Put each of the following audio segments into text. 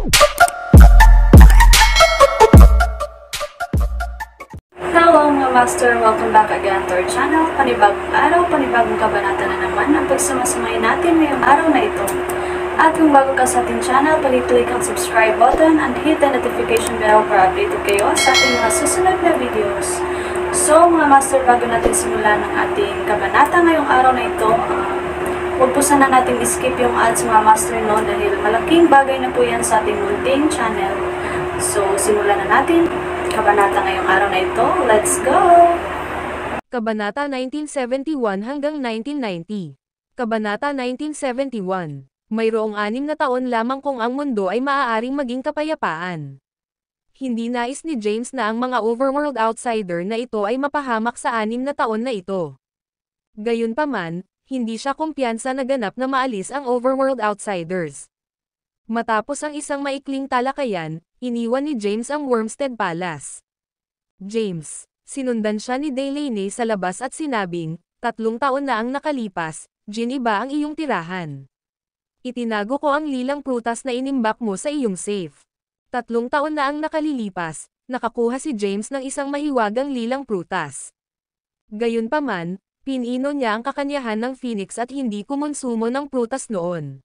Hello mga master! Welcome back again to our channel. Panibagong araw, panibagong kabanata na naman ang pagsamasamayin natin ngayong araw na ito. At kung bago ka sa ating channel, pag-click ang subscribe button and hit the notification bell para updated kayo sa ating mga susunod na videos. So mga master, bago natin simulan ang ating kabanata ngayong araw na ito, huwag po sana natin skip yung ads mga master no, dahil malaking bagay na po yan sa ating munting channel. So simulan na natin kabanata ngayong araw na ito. Let's go! Kabanata 1971 hanggang 1990. Kabanata 1971. Mayroong 6 na taon lamang kung ang mundo ay maaaring maging kapayapaan. Hindi nais ni James na ang mga overworld outsider na ito ay mapahamak sa 6 na taon na ito. Gayunpaman, hindi siya kumpiyansa na ganap na maalis ang overworld outsiders. Matapos ang isang maikling talakayan, iniwan ni James ang Wormstead Palace. James, sinundan siya ni Delaney sa labas at sinabing, 3 taon na ang nakalipas, giniba ang iyong tirahan. Itinago ko ang lilang prutas na inimbak mo sa iyong safe. 3 taon na ang nakalilipas, nakakuha si James ng isang mahiwagang lilang prutas. Gayunpaman, pinino niya ang kakanyahan ng Phoenix at hindi kumonsumo ng prutas noon.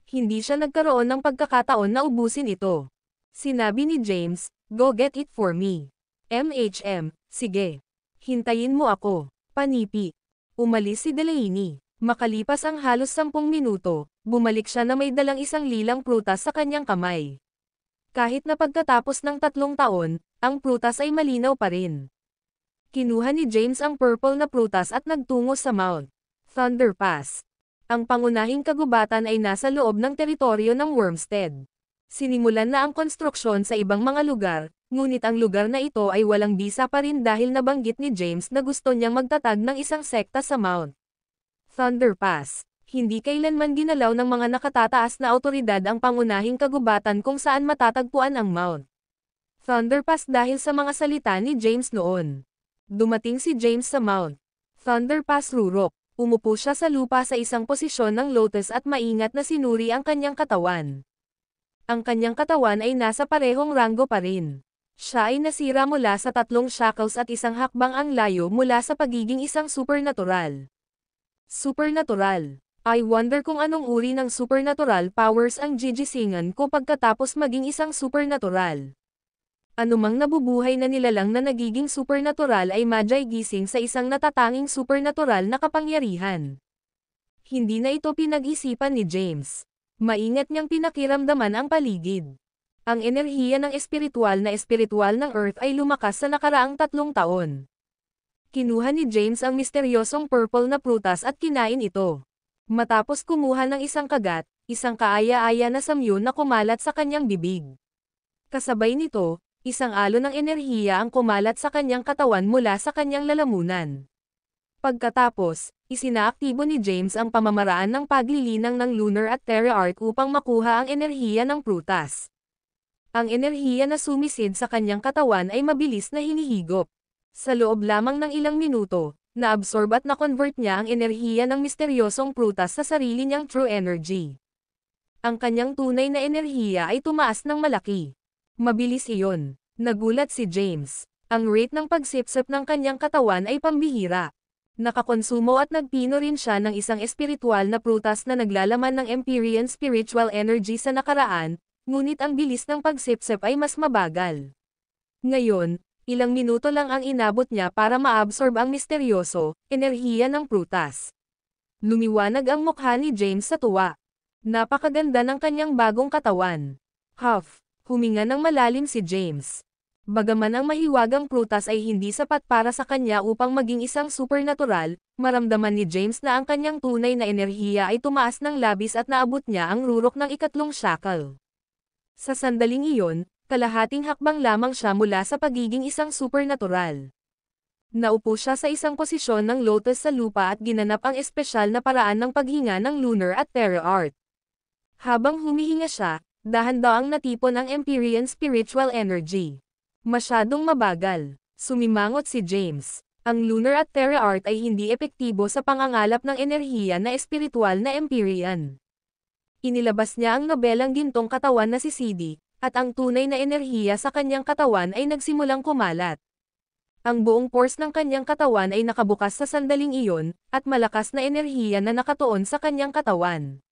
Hindi siya nagkaroon ng pagkakataon na ubusin ito. Sinabi ni James, "Go get it for me." Sige. Hintayin mo ako. Panipi. Umalis si Delaney. Makalipas ang halos 10 minuto, bumalik siya na may dalang isang lilang prutas sa kanyang kamay. Kahit na pagkatapos ng 3 taon, ang prutas ay malinaw pa rin. Kinuha ni James ang purple na prutas at nagtungo sa Mount Thunder Pass. Ang pangunahing kagubatan ay nasa loob ng teritoryo ng Wormstead. Sinimulan na ang konstruksyon sa ibang mga lugar, ngunit ang lugar na ito ay walang bisa pa rin dahil nabanggit ni James na gusto niyang magtatag ng isang sekta sa Mount Thunder Pass. Hindi kailanman ginalaw ng mga nakatataas na awtoridad ang pangunahing kagubatan kung saan matatagpuan ang Mount Thunder Pass dahil sa mga salita ni James noon. Dumating si James sa Mount Thunder Pass Rurok. Umupo siya sa lupa sa isang posisyon ng lotus at maingat na sinuri ang kanyang katawan. Ang kanyang katawan ay nasa parehong ranggo pa rin. Siya ay nasira mula sa 3 shackles at isang hakbang ang layo mula sa pagiging isang supernatural. Supernatural. I wonder kung anong uri ng supernatural powers ang gigisingan ko pagkatapos maging isang supernatural. Anumang nabubuhay na nilalang na nagiging supernatural ay madyay gising sa isang natatanging supernatural na kapangyarihan. Hindi na ito pinag-isipan ni James. Maingat niyang pinakiramdaman ang paligid. Ang enerhiya ng espiritual ng Earth ay lumakas sa nakaraang 3 taon. Kinuha ni James ang misteryosong purple na prutas at kinain ito. Matapos kumuha ng isang kagat, isang kaaya-aya na samyo na kumalat sa kanyang bibig. Kasabay nito, isang alon ng enerhiya ang kumalat sa kanyang katawan mula sa kanyang lalamunan. Pagkatapos, isinaaktibo ni James ang pamamaraan ng paglilinang ng Lunar at Terra Art upang makuha ang enerhiya ng prutas. Ang enerhiya na sumisid sa kanyang katawan ay mabilis na hinihigop. Sa loob lamang ng ilang minuto, na-absorb at na-convert niya ang enerhiya ng misteryosong prutas sa sarili niyang true energy. Ang kanyang tunay na enerhiya ay tumaas ng malaki. Mabilis iyon. Nagulat si James. Ang rate ng pagsipsip ng kanyang katawan ay pambihira. Nakakonsumo at nagpino rin siya ng isang espiritual na prutas na naglalaman ng Empyrean spiritual energy sa nakaraan, ngunit ang bilis ng pagsipsip ay mas mabagal. Ngayon, ilang minuto lang ang inabot niya para maabsorb ang misteryoso, enerhiya ng prutas. Lumiwanag ang mukha ni James sa tuwa. Napakaganda ng kanyang bagong katawan. Huff. Huminga ng malalim si James. Bagaman ang mahiwagang prutas ay hindi sapat para sa kanya upang maging isang supernatural, maramdaman ni James na ang kanyang tunay na enerhiya ay tumaas ng labis at naabot niya ang rurok ng 3 shackle. Sa sandaling iyon, kalahating hakbang lamang siya mula sa pagiging isang supernatural. Naupo siya sa isang posisyon ng lotus sa lupa at ginanap ang espesyal na paraan ng paghinga ng Lunar at Terra Art. Habang humihinga siya, dahan-daang natipon ang Empyrean spiritual energy. Masyadong mabagal. Sumimangot si James. Ang Lunar at Terra Art ay hindi epektibo sa pangangalap ng enerhiya na espiritual na Empyrean. Inilabas niya ang nobelang Gintong Katawan na si CD, at ang tunay na enerhiya sa kanyang katawan ay nagsimulang kumalat. Ang buong force ng kanyang katawan ay nakabukas sa sandaling iyon, at malakas na enerhiya na nakatuon sa kanyang katawan.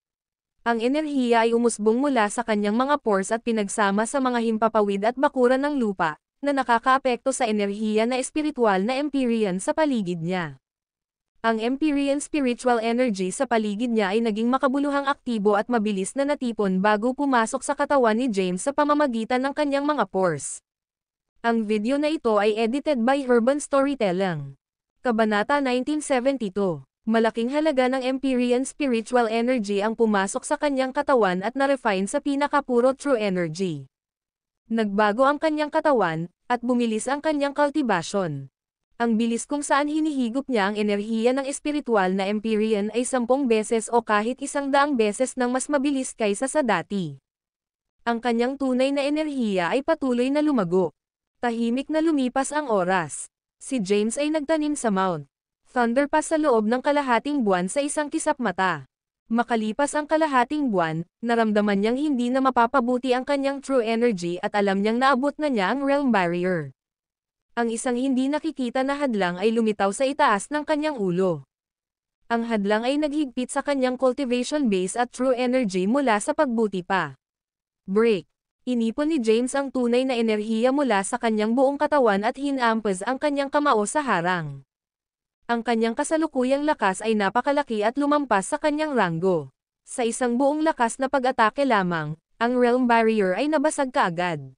Ang enerhiya ay umusbong mula sa kanyang mga pores at pinagsama sa mga himpapawid at bakuran ng lupa, na nakakaapekto sa enerhiya na espiritual na Empyrean sa paligid niya. Ang Empyrean spiritual energy sa paligid niya ay naging makabuluhang aktibo at mabilis na natipon bago pumasok sa katawan ni James sa pamamagitan ng kanyang mga pores. Ang video na ito ay edited by Herban Storytelling. Kabanata 1972. Malaking halaga ng Empyrean spiritual energy ang pumasok sa kanyang katawan at na-refine sa pinakapuro true energy. Nagbago ang kanyang katawan, at bumilis ang kanyang cultivation. Ang bilis kung saan hinihigop niya ang enerhiya ng espiritual na Empyrean ay 10 beses o kahit 100 beses nang mas mabilis kaysa sa dati. Ang kanyang tunay na enerhiya ay patuloy na lumago. Tahimik na lumipas ang oras. Si James ay nagtanim sa Mount Thunder Pass sa loob ng kalahating buwan sa isang kisap mata. Makalipas ang kalahating buwan, naramdaman niyang hindi na mapapabuti ang kanyang true energy at alam niyang naabot na niya ang realm barrier. Ang isang hindi nakikita na hadlang ay lumitaw sa itaas ng kanyang ulo. Ang hadlang ay naghigpit sa kanyang cultivation base at true energy mula sa pagbuti pa. Break. Inipon ni James ang tunay na enerhiya mula sa kanyang buong katawan at hinampas ang kanyang kamao sa harang. Ang kanyang kasalukuyang lakas ay napakalaki at lumampas sa kanyang ranggo. Sa isang buong lakas na pag-atake lamang, ang realm barrier ay nabasag kaagad.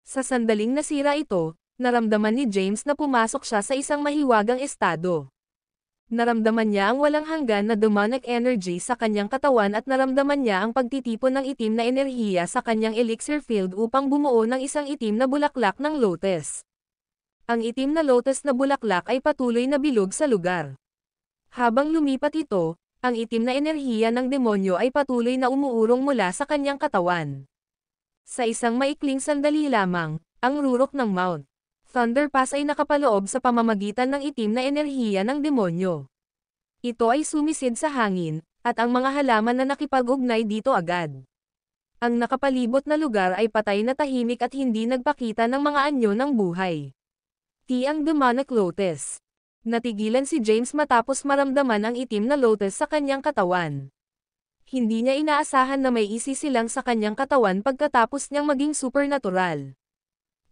Sa sandaling nasira ito, naramdaman ni James na pumasok siya sa isang mahiwagang estado. Naramdaman niya ang walang hanggan na demonic energy sa kanyang katawan at naramdaman niya ang pagtitipon ng itim na enerhiya sa kanyang elixir field upang bumuo ng isang itim na bulaklak ng lotus. Ang itim na lotus na bulaklak ay patuloy na bilog sa lugar. Habang lumipat ito, ang itim na enerhiya ng demonyo ay patuloy na umuurong mula sa kanyang katawan. Sa isang maikling sandali lamang, ang rurok ng Mount Thunder Pass ay nakapaloob sa pamamagitan ng itim na enerhiya ng demonyo. Ito ay sumisid sa hangin, at ang mga halaman na nakipag-ugnay dito agad. Ang nakapalibot na lugar ay patay na tahimik at hindi nagpakita ng mga anyo ng buhay. Ang demonic lotus. Natigilan si James matapos maramdaman ang itim na lotus sa kanyang katawan. Hindi niya inaasahan na may isisilang sa kanyang katawan pagkatapos niyang maging supernatural.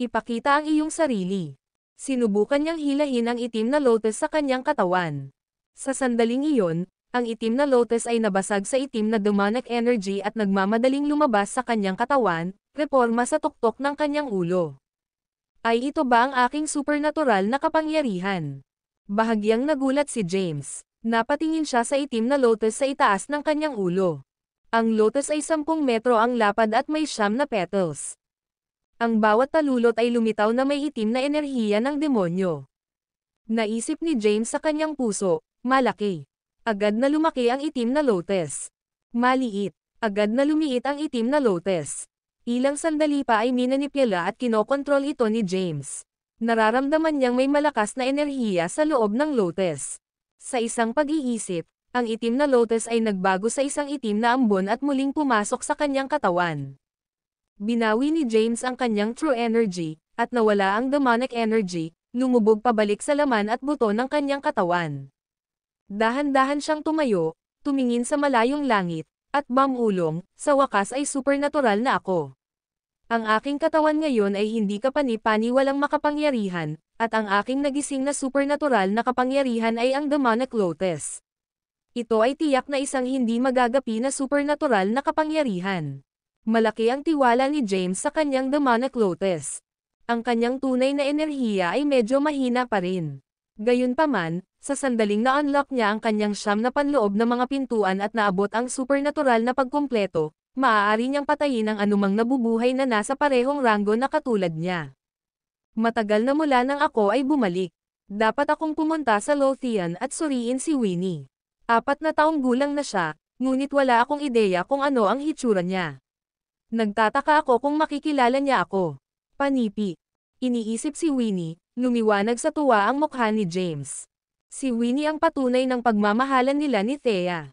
Ipakita ang iyong sarili. Sinubukan niyang hilahin ang itim na lotus sa kanyang katawan. Sa sandaling iyon, ang itim na lotus ay nabasag sa itim na demonic energy at nagmamadaling lumabas sa kanyang katawan, reforma sa tuktok ng kanyang ulo. Ay ito ba ang aking supernatural na kapangyarihan? Bahagyang nagulat si James. Napatingin siya sa itim na lotus sa itaas ng kanyang ulo. Ang lotus ay 10 metro ang lapad at may 9 na petals. Ang bawat talulot ay lumitaw na may itim na enerhiya ng demonyo. Naisip ni James sa kanyang puso, malaki. Agad na lumaki ang itim na lotus. Maliit. Agad na lumiit ang itim na lotus. Ilang sandali pa ay minanipula at kinokontrol ito ni James. Nararamdaman niyang may malakas na enerhiya sa loob ng lotus. Sa isang pag-iisip, ang itim na lotus ay nagbago sa isang itim na ambon at muling pumasok sa kanyang katawan. Binawi ni James ang kanyang true energy, at nawala ang demonic energy, lumubog pabalik sa laman at buto ng kanyang katawan. Dahan-dahan siyang tumayo, tumingin sa malayong langit, at bamulong, sa wakas ay supernatural na ako. Ang aking katawan ngayon ay hindi kapani-pani walang makapangyarihan, at ang aking nagising na supernatural na kapangyarihan ay ang demonic lotus. Ito ay tiyak na isang hindi magagapi na supernatural na kapangyarihan. Malaki ang tiwala ni James sa kanyang demonic lotus. Ang kanyang tunay na enerhiya ay medyo mahina pa rin. Gayunpaman, sa sandaling na-unlock niya ang kanyang 9 na panloob na mga pintuan at naabot ang supernatural na pagkumpleto, maaari niyang patayin ang anumang nabubuhay na nasa parehong ranggo na katulad niya. Matagal na mula nang ako ay bumalik. Dapat akong pumunta sa Lothian at suriin si Winnie. 4 na taong gulang na siya, ngunit wala akong ideya kung ano ang hitsura niya. Nagtataka ako kung makikilala niya ako. Panipi. Iniisip si Winnie, lumiwanag sa tuwa ang mukha ni James. Si Winnie ang patunay ng pagmamahalan nila ni Thea.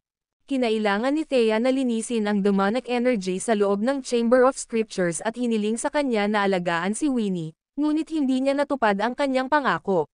Kinailangan ni Thea na linisin ang demonic energy sa loob ng Chamber of Scriptures at hiniling sa kanya na alagaan si Winnie, ngunit hindi niya natupad ang kanyang pangako.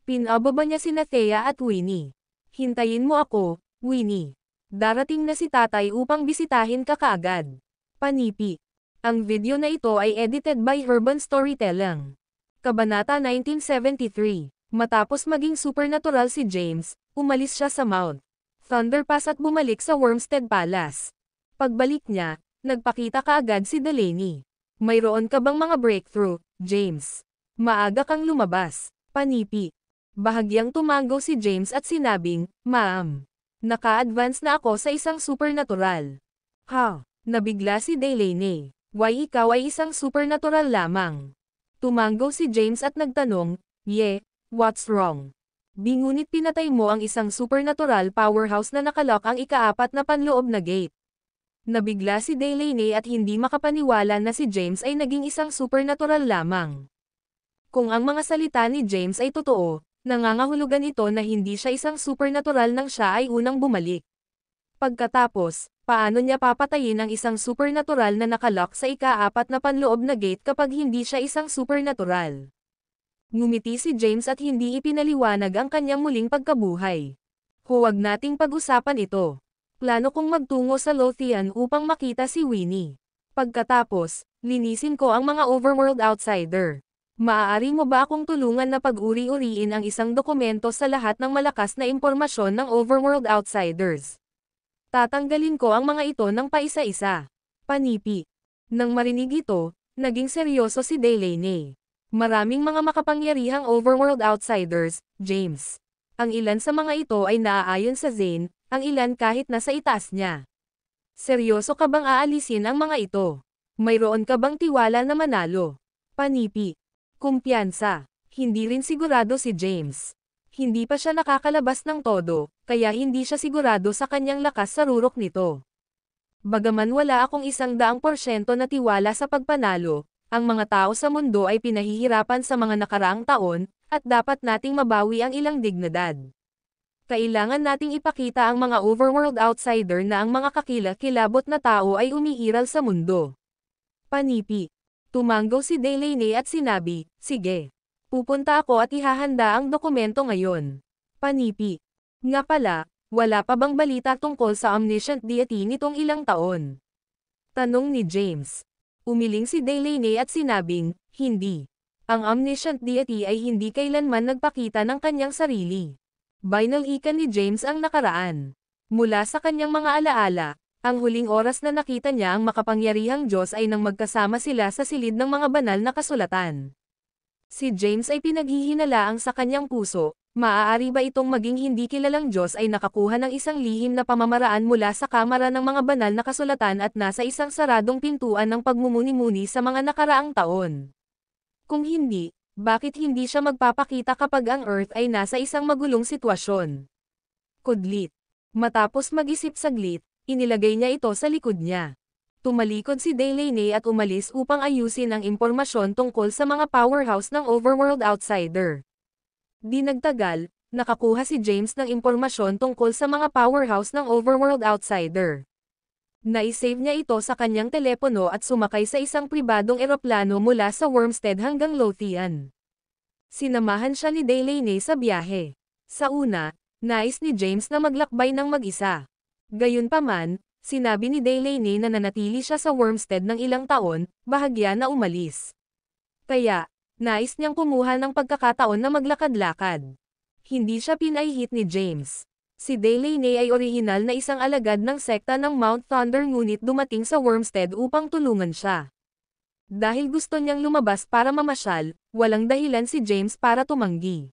Pinababa niya sina Thea at Winnie. Hintayin mo ako, Winnie. Darating na si tatay upang bisitahin ka kaagad. Panipi. Ang video na ito ay edited by Urban Storytelling. Kabanata 1973. Matapos maging supernatural si James, umalis siya sa Mount Thunderpass at bumalik sa Wormstead Palace. Pagbalik niya, nagpakita kaagad si Delaney. Mayroon ka bang mga breakthrough, James? Maaga kang lumabas. Panipi. Bahagyang tumango si James at sinabing, Ma'am, naka-advance na ako sa isang supernatural. Ha? Nabigla si Delaney. Why ikaw ay isang supernatural lamang? Tumango si James at nagtanong, what's wrong? Ngunit pinatay mo ang isang supernatural powerhouse na nakalock ang ikaapat na panloob na gate. Nabigla si Delaney at hindi makapaniwala na si James ay naging isang supernatural lamang. Kung ang mga salita ni James ay totoo, nangangahulugan ito na hindi siya isang supernatural nang siya ay unang bumalik. Pagkatapos, paano niya papatayin ang isang supernatural na nakalock sa ikaapat na panloob na gate kapag hindi siya isang supernatural? Ngumiti si James at hindi ipinaliwanag ang kanyang muling pagkabuhay. Huwag nating pag-usapan ito. Plano kong magtungo sa Lothian upang makita si Winnie. Pagkatapos, linisin ko ang mga overworld outsider. Maaari mo ba akong tulungan na pag-uri-uriin ang isang dokumento sa lahat ng malakas na impormasyon ng overworld outsiders? Tatanggalin ko ang mga ito ng paisa-isa. Panipi. Nang marinig ito, naging seryoso si Delaney. Maraming mga makapangyarihang overworld outsiders, James. Ang ilan sa mga ito ay naaayon sa Zane, ang ilan kahit nasa itaas niya. Seryoso ka bang aalisin ang mga ito? Mayroon ka bang tiwala na manalo? Panipi. Kumpiyansa. Hindi rin sigurado si James. Hindi pa siya nakakalabas ng todo, kaya hindi siya sigurado sa kanyang lakas sa rurok nito. Bagaman wala akong 100% na tiwala sa pagpanalo, ang mga tao sa mundo ay pinahihirapan sa mga nakaraang taon, at dapat nating mabawi ang ilang dignidad. Kailangan nating ipakita ang mga overworld outsider na ang mga kakilakilabot na tao ay umiiral sa mundo. Panipi. Tumango si Delaney at sinabi, sige. Pupunta ako at ihahanda ang dokumento ngayon. Panipi. Nga pala, wala pa bang balita tungkol sa omniscient deity nitong ilang taon? Tanong ni James. Umiling si Delaney at sinabing, hindi. Ang omniscient deity ay hindi kailanman nagpakita ng kanyang sarili. Binalikan ni James ang nakaraan. Mula sa kanyang mga alaala, ang huling oras na nakita niya ang makapangyarihang Diyos ay nang magkasama sila sa silid ng mga banal na kasulatan. Si James ay pinaghihinalaang sa kanyang puso, maaari ba itong maging hindi kilalang Diyos ay nakakuha ng isang lihim na pamamaraan mula sa kamara ng mga banal na kasulatan at nasa isang saradong pintuan ng pagmumuni-muni sa mga nakaraang taon? Kung hindi, bakit hindi siya magpapakita kapag ang Earth ay nasa isang magulong sitwasyon? Kudlit. Matapos mag-isip saglit, inilagay niya ito sa likod niya. Tumalikod si Delaney at umalis upang ayusin ang impormasyon tungkol sa mga powerhouse ng overworld outsider. Di nagtagal, nakakuha si James ng impormasyon tungkol sa mga powerhouse ng overworld outsider. Naisave niya ito sa kanyang telepono at sumakay sa isang pribadong eroplano mula sa Wormstead hanggang Lothian. Sinamahan siya ni Delaney sa biyahe. Sa una, nais ni James na maglakbay ng mag-isa. Gayunpaman, sinabi ni Delaney na nanatili siya sa Wormstead ng ilang taon, bahagya na umalis. Kaya, nais niyang kumuha ng pagkakataon na maglakad-lakad. Hindi siya pinahihit ni James. Si Delaney ay orihinal na isang alagad ng sekta ng Mount Thunder ngunit dumating sa Wormstead upang tulungan siya. Dahil gusto niyang lumabas para mamasyal, walang dahilan si James para tumanggi.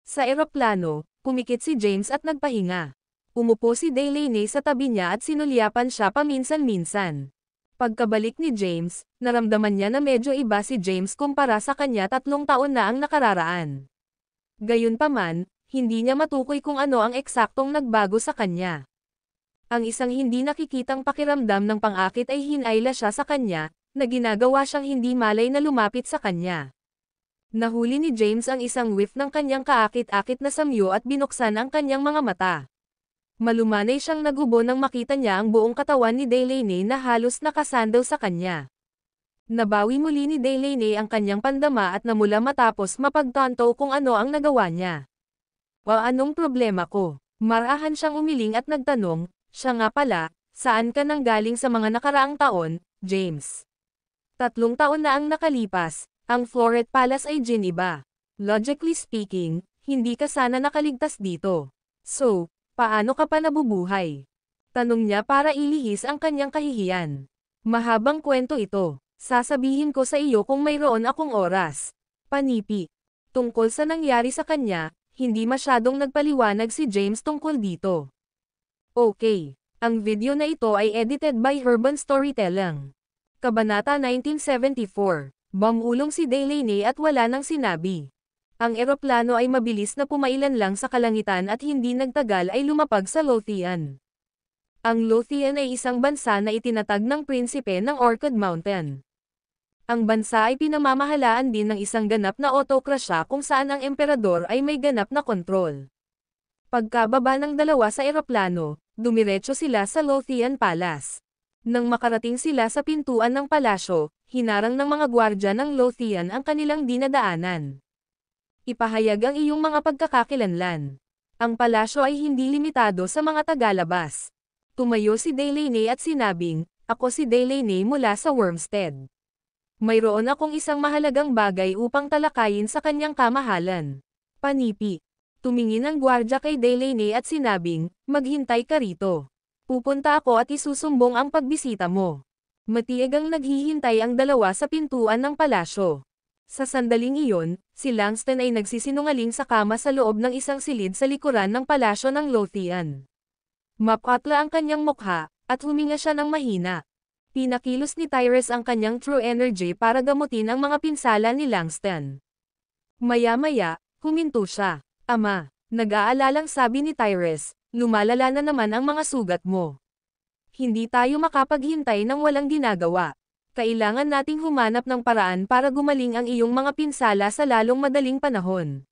Sa eroplano, pumikit si James at nagpahinga. Umupo si Delaney sa tabi niya at sinulyapan siya paminsan-minsan. Pagkabalik ni James, naramdaman niya na medyo iba si James kumpara sa kanya 3 taon na ang nakararaan. Gayunpaman, hindi niya matukoy kung ano ang eksaktong nagbago sa kanya. Ang isang hindi nakikitang pakiramdam ng pang-akit ay hinayla siya sa kanya, na ginagawa siyang hindi malay na lumapit sa kanya. Nahuli ni James ang isang whiff ng kanyang kaakit-akit na samyo at binuksan ang kanyang mga mata. Malumanay siyang nagubo nang makita niya ang buong katawan ni Delaney na halos nakasandal sa kanya. Nabawi muli ni Delaney ang kanyang pandama at namula matapos mapagtanto kung ano ang nagawa niya. Anong problema ko? Marahan siyang umiling at nagtanong, siya nga pala, saan ka nang galing sa mga nakaraang taon, James? 3 taon na ang nakalipas, ang Floret Palace ay giniba. Logically speaking, hindi ka sana nakaligtas dito. So, paano ka pa nabubuhay? Tanong niya para ilihis ang kanyang kahihiyan. Mahabang kwento ito. Sasabihin ko sa iyo kung mayroon akong oras. Panipi. Tungkol sa nangyari sa kanya, hindi masyadong nagpaliwanag si James tungkol dito. Okay. Ang video na ito ay edited by Urban Storytelling. Kabanata 1974. Bumulong si Delaney at wala nang sinabi. Ang eroplano ay mabilis na pumailan lang sa kalangitan at hindi nagtagal ay lumapag sa Lothian. Ang Lothian ay isang bansa na itinatag ng prinsipe ng Orchid Mountain. Ang bansa ay pinamamahalaan din ng isang ganap na autokrasya kung saan ang emperador ay may ganap na kontrol. Pagkababa ng dalawa sa eroplano, dumiretso sila sa Lothian Palace. Nang makarating sila sa pintuan ng palasyo, hinarang ng mga gwardya ng Lothian ang kanilang dinadaanan. Ipahayag ang iyong mga pagkakakilanlan. Ang palasyo ay hindi limitado sa mga tagalabas. Tumayo si Delaney at sinabing, "Ako si Delaney mula sa Wormstead. Mayroon akong isang mahalagang bagay upang talakayin sa kanyang kamahalan." Panipi. Tumingin ang gwardya kay Delaney at sinabing, "Maghintay ka rito. Pupunta ako at isusumbong ang pagbisita mo." Matiyagang naghihintay ang dalawa sa pintuan ng palasyo. Sa sandaling iyon, si Langston ay nagsisinungaling sa kama sa loob ng isang silid sa likuran ng palasyo ng Lothian. Mapatla ang kanyang mukha, at huminga siya ng mahina. Pinakilos ni Tyrese ang kanyang true energy para gamutin ang mga pinsala ni Langston. Maya-maya, huminto siya. "Ama, nag-aalalang sabi ni Tyrese, lumalala na naman ang mga sugat mo. Hindi tayo makapaghintay ng walang ginagawa. Kailangan nating humanap ng paraan para gumaling ang iyong mga pinsala sa lalong madaling panahon.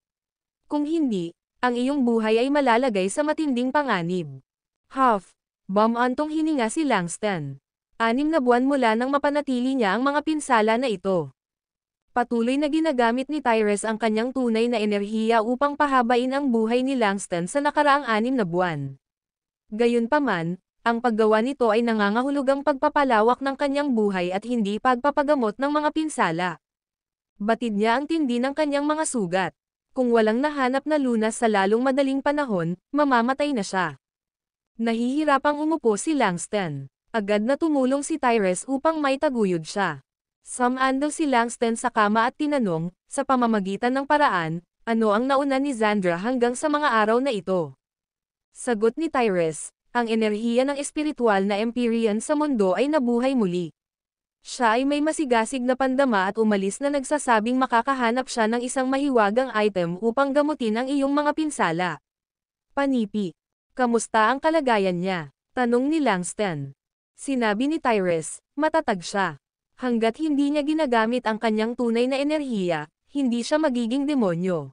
Kung hindi, ang iyong buhay ay malalagay sa matinding panganib." Huff! Bumantong hininga si Langston. 6 na buwan mula nang mapanatili niya ang mga pinsala na ito. Patuloy na ginagamit ni Tyrese ang kanyang tunay na enerhiya upang pahabain ang buhay ni Langston sa nakaraang 6 na buwan. Gayunpaman, ang paggawa nito ay nangangahulugang pagpapalawak ng kanyang buhay at hindi pagpapagamot ng mga pinsala. Batid niya ang tindi ng kanyang mga sugat. Kung walang nahanap na lunas sa lalong madaling panahon, mamamatay na siya. Nahihirapang umupo si Langston. Agad na tumulong si Tyrese upang maitaguyod siya. Sumandal si Langston sa kama at tinanong, sa pamamagitan ng paraan, ano ang nauna ni Xandra hanggang sa mga araw na ito. Sagot ni Tyrese, ang enerhiya ng espiritual na Empyrean sa mundo ay nabuhay muli. Siya ay may masigasig na pandama at umalis na nagsasabing makakahanap siya ng isang mahiwagang item upang gamutin ang iyong mga pinsala. Panipi. Kamusta ang kalagayan niya? Tanong ni Langston. Sinabi ni Tyrese, matatag siya. Hanggat hindi niya ginagamit ang kanyang tunay na enerhiya, hindi siya magiging demonyo.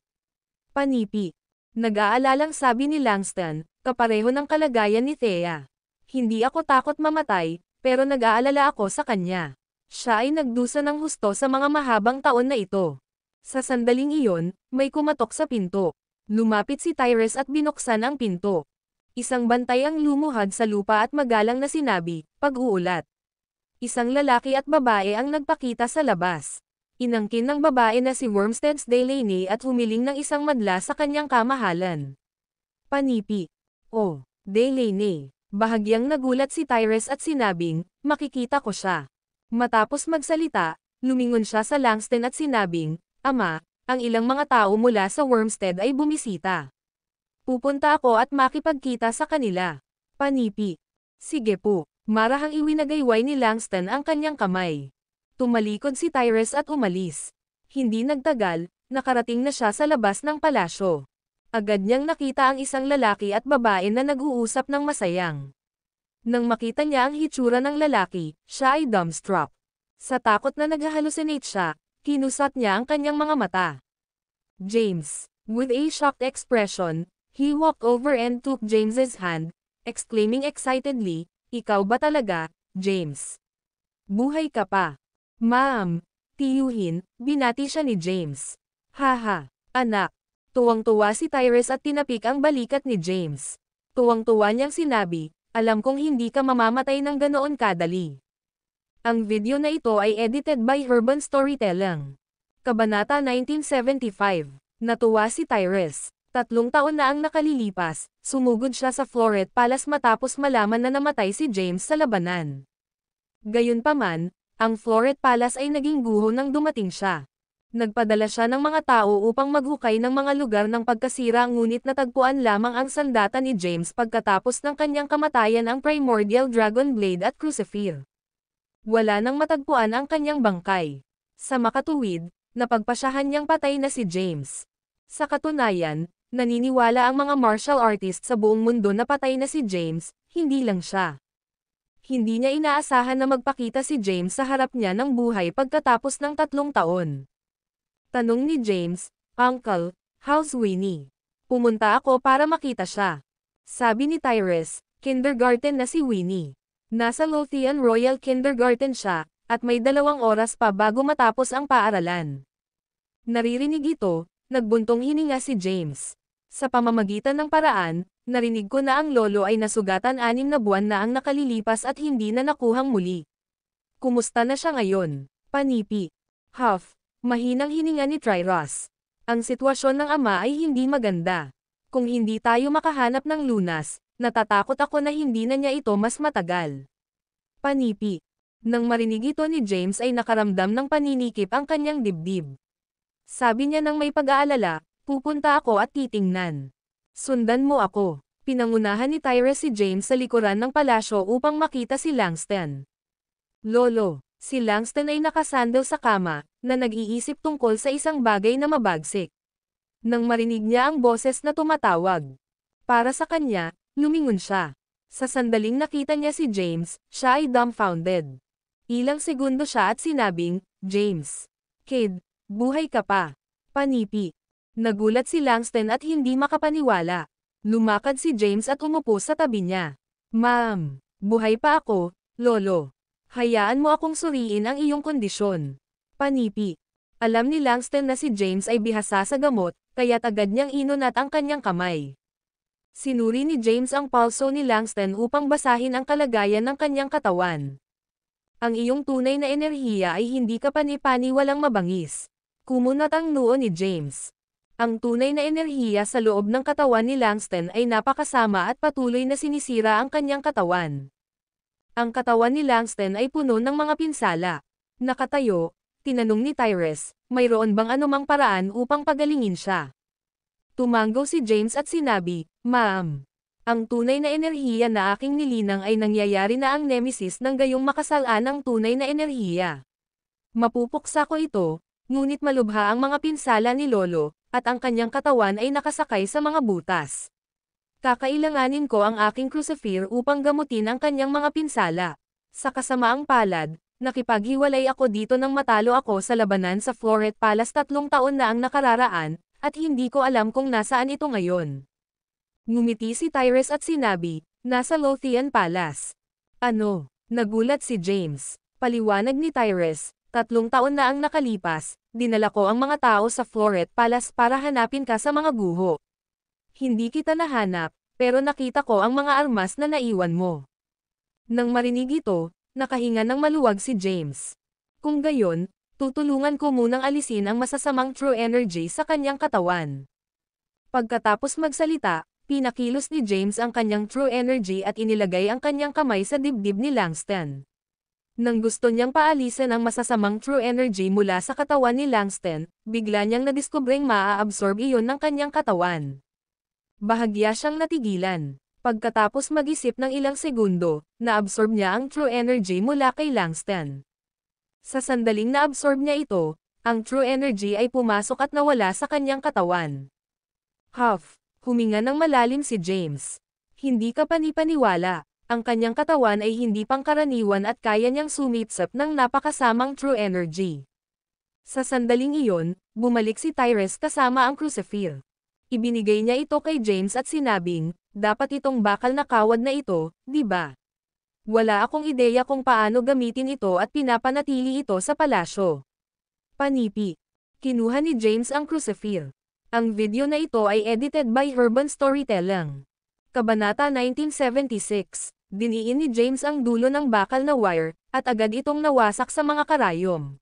Panipi. Nag-aalalang sabi ni Langston, kapareho ng kalagayan ni Thea. Hindi ako takot mamatay, pero nag-aalala ako sa kanya. Siya ay nagdusa ng husto sa mga mahabang taon na ito. Sa sandaling iyon, may kumatok sa pinto. Lumapit si Tyrese at binuksan ang pinto. Isang bantay ang lumuhad sa lupa at magalang na sinabi, pag-uulat. Isang lalaki at babae ang nagpakita sa labas. Inangkin ng babae na si Wormstead Delaney at humiling ng isang madla sa kanyang kamahalan. Panipi. Oh, Delaney. Bahagyang nagulat si Tyrese at sinabing, makikita ko siya. Matapos magsalita, lumingon siya sa Langston at sinabing, Ama, ang ilang mga tao mula sa Wormstead ay bumisita. Pupunta ako at makipagkita sa kanila. Panipi. Sige po. Marahang iwinagayway ni Langston ang kanyang kamay. Tumalikod si Tyrese at umalis. Hindi nagtagal, nakarating na siya sa labas ng palasyo. Agad niyang nakita ang isang lalaki at babae na nag-uusap ng masayang. Nang makita niya ang hitsura ng lalaki, siya ay dumbstruck. Sa takot na nag-hallucinate siya, kinusat niya ang kanyang mga mata. James. With a shocked expression, he walked over and took James's hand, exclaiming excitedly, "Ikaw ba talaga, James? Buhay ka pa?" "Ma'am, tiyuhin," binati siya ni James. "Haha, anak." Tuwang-tuwa si Tyrese at tinapik ang balikat ni James. Tuwang-tuwa niyang sinabi, "Alam kong hindi ka mamamatay ng ganoon kadali." Ang video na ito ay edited by Urban Storytelling. Kabanata 1975. Natuwa si Tyrese. 3 taon na ang nakalilipas, sumugod siya sa Floret Palace matapos malaman na namatay si James sa labanan. Gayunpaman, ang Floret Palace ay naging guho nang dumating siya. Nagpadala siya ng mga tao upang maghukay ng mga lugar ng pagkasira ngunit natagpuan lamang ang sandata ni James pagkatapos ng kanyang kamatayan ang Primordial Dragon Blade at Crucifer. Wala nang matagpuan ang kanyang bangkay. Sa makatuwid, napagpasyahan niyang patay na si James. Sa katunayan, naniniwala ang mga martial artist sa buong mundo na patay na si James, hindi lang siya. Hindi niya inaasahan na magpakita si James sa harap niya ng buhay pagkatapos ng 3 taon. Tanong ni James, "Uncle, how's Winnie?" "Pumunta ako para makita siya." Sabi ni Tyrese, "Kindergarten na si Winnie. Nasa Lothian Royal Kindergarten siya, at may 2 oras pa bago matapos ang paaralan." Naririnig ito, nagbuntong hininga si James. Sa pamamagitan ng paraan, narinig ko na ang lolo ay nasugatan 6 na buwan na ang nakalilipas at hindi na nakuhang muli. "Kumusta na siya ngayon?" "Panipi." "Huff." Mahinang hininga ni Tyrese. "Ang sitwasyon ng ama ay hindi maganda. Kung hindi tayo makahanap ng lunas, natatakot ako na hindi na niya ito mas matagal." "Panipi." Nang marinig ito ni James ay nakaramdam ng paninikip ang kanyang dibdib. Sabi niya nang may pag-aalala, "Pupunta ako at titingnan." "Sundan mo ako." Pinangunahan ni Tyrese si James sa likuran ng palasyo upang makita si Langston. "Lolo." Si Langston ay nakasandal sa kama, na nag-iisip tungkol sa isang bagay na mabagsik. Nang marinig niya ang boses na tumatawag para sa kanya, lumingon siya. Sa sandaling nakita niya si James, siya ay dumbfounded. Ilang segundo siya at sinabing, "James. Kid, buhay ka pa." "Panipi." Nagulat si Langston at hindi makapaniwala. Lumakad si James at umupo sa tabi niya. "Ma'am, buhay pa ako, Lolo. Hayaan mo akong suriin ang iyong kondisyon." "Panipi." Alam ni Langston na si James ay bihasa sa gamot, kaya't agad niyang inunat ang kanyang kamay. Sinuri ni James ang pulso ni Langston upang basahin ang kalagayan ng kanyang katawan. "Ang iyong tunay na enerhiya ay hindi kapani-pani walang mabangis." Kumunat ang noo ni James. Ang tunay na enerhiya sa loob ng katawan ni Langston ay napakasama at patuloy na sinisira ang kanyang katawan. Ang katawan ni Langston ay puno ng mga pinsala. Nakatayo, tinanong ni Tyrese, "Mayroon bang anumang paraan upang pagalingin siya?" Tumango si James at sinabi, "Ma'am. Ang tunay na enerhiya na aking nilinang ay nangyayari na ang nemesis ng gayong makasalaan ng tunay na enerhiya. Mapupuksa ko ito, ngunit malubha ang mga pinsala ni Lolo, at ang kanyang katawan ay nakasakay sa mga butas. Kakailanganin ko ang aking crucifer upang gamutin ang kanyang mga pinsala. Sa kasamaang palad, nakipaghiwalay ako dito nang matalo ako sa labanan sa Floret Palace 3 taon na ang nakararaan, at hindi ko alam kung nasaan ito ngayon." Ngumiti si Tyrese at sinabi, "Nasa Lothian Palace." "Ano?" Nagulat si James. Paliwanag ni Tyrese, 3 taon na ang nakalipas, dinala ko ang mga tao sa Floret Palace para hanapin ka sa mga guho. Hindi kita nahanap, pero nakita ko ang mga armas na naiwan mo." Nang marinig ito, nakahinga ng maluwag si James. "Kung gayon, tutulungan ko munang alisin ang masasamang true energy sa kanyang katawan." Pagkatapos magsalita, pinakilos ni James ang kanyang true energy at inilagay ang kanyang kamay sa dibdib ni Langston. Nang gusto niyang paalisan ang masasamang true energy mula sa katawan ni Langston, bigla niyang nadiskubreng maa-absorb iyon ng kanyang katawan. Bahagya siyang natigilan. Pagkatapos mag-isip ng ilang segundo, na-absorb niya ang true energy mula kay Langston. Sa sandaling na-absorb niya ito, ang true energy ay pumasok at nawala sa kanyang katawan. Huff, huminga ng malalim si James. Hindi ka panipaniwala. Ang kanyang katawan ay hindi pangkaraniwan at kaya niyang sumipsap ng napakasamang true energy. Sa sandaling iyon, bumalik si Tyrese kasama ang crucifer. Ibinigay niya ito kay James at sinabing, dapat itong bakal na kawad na ito, di ba? Wala akong ideya kung paano gamitin ito at pinapanatili ito sa palasyo. Panipi. Kinuha ni James ang crucifixion. Ang video na ito ay edited by Urban Storytelling. Kabanata 1976. Diniin ni James ang dulo ng bakal na wire, at agad itong nawasak sa mga karayom.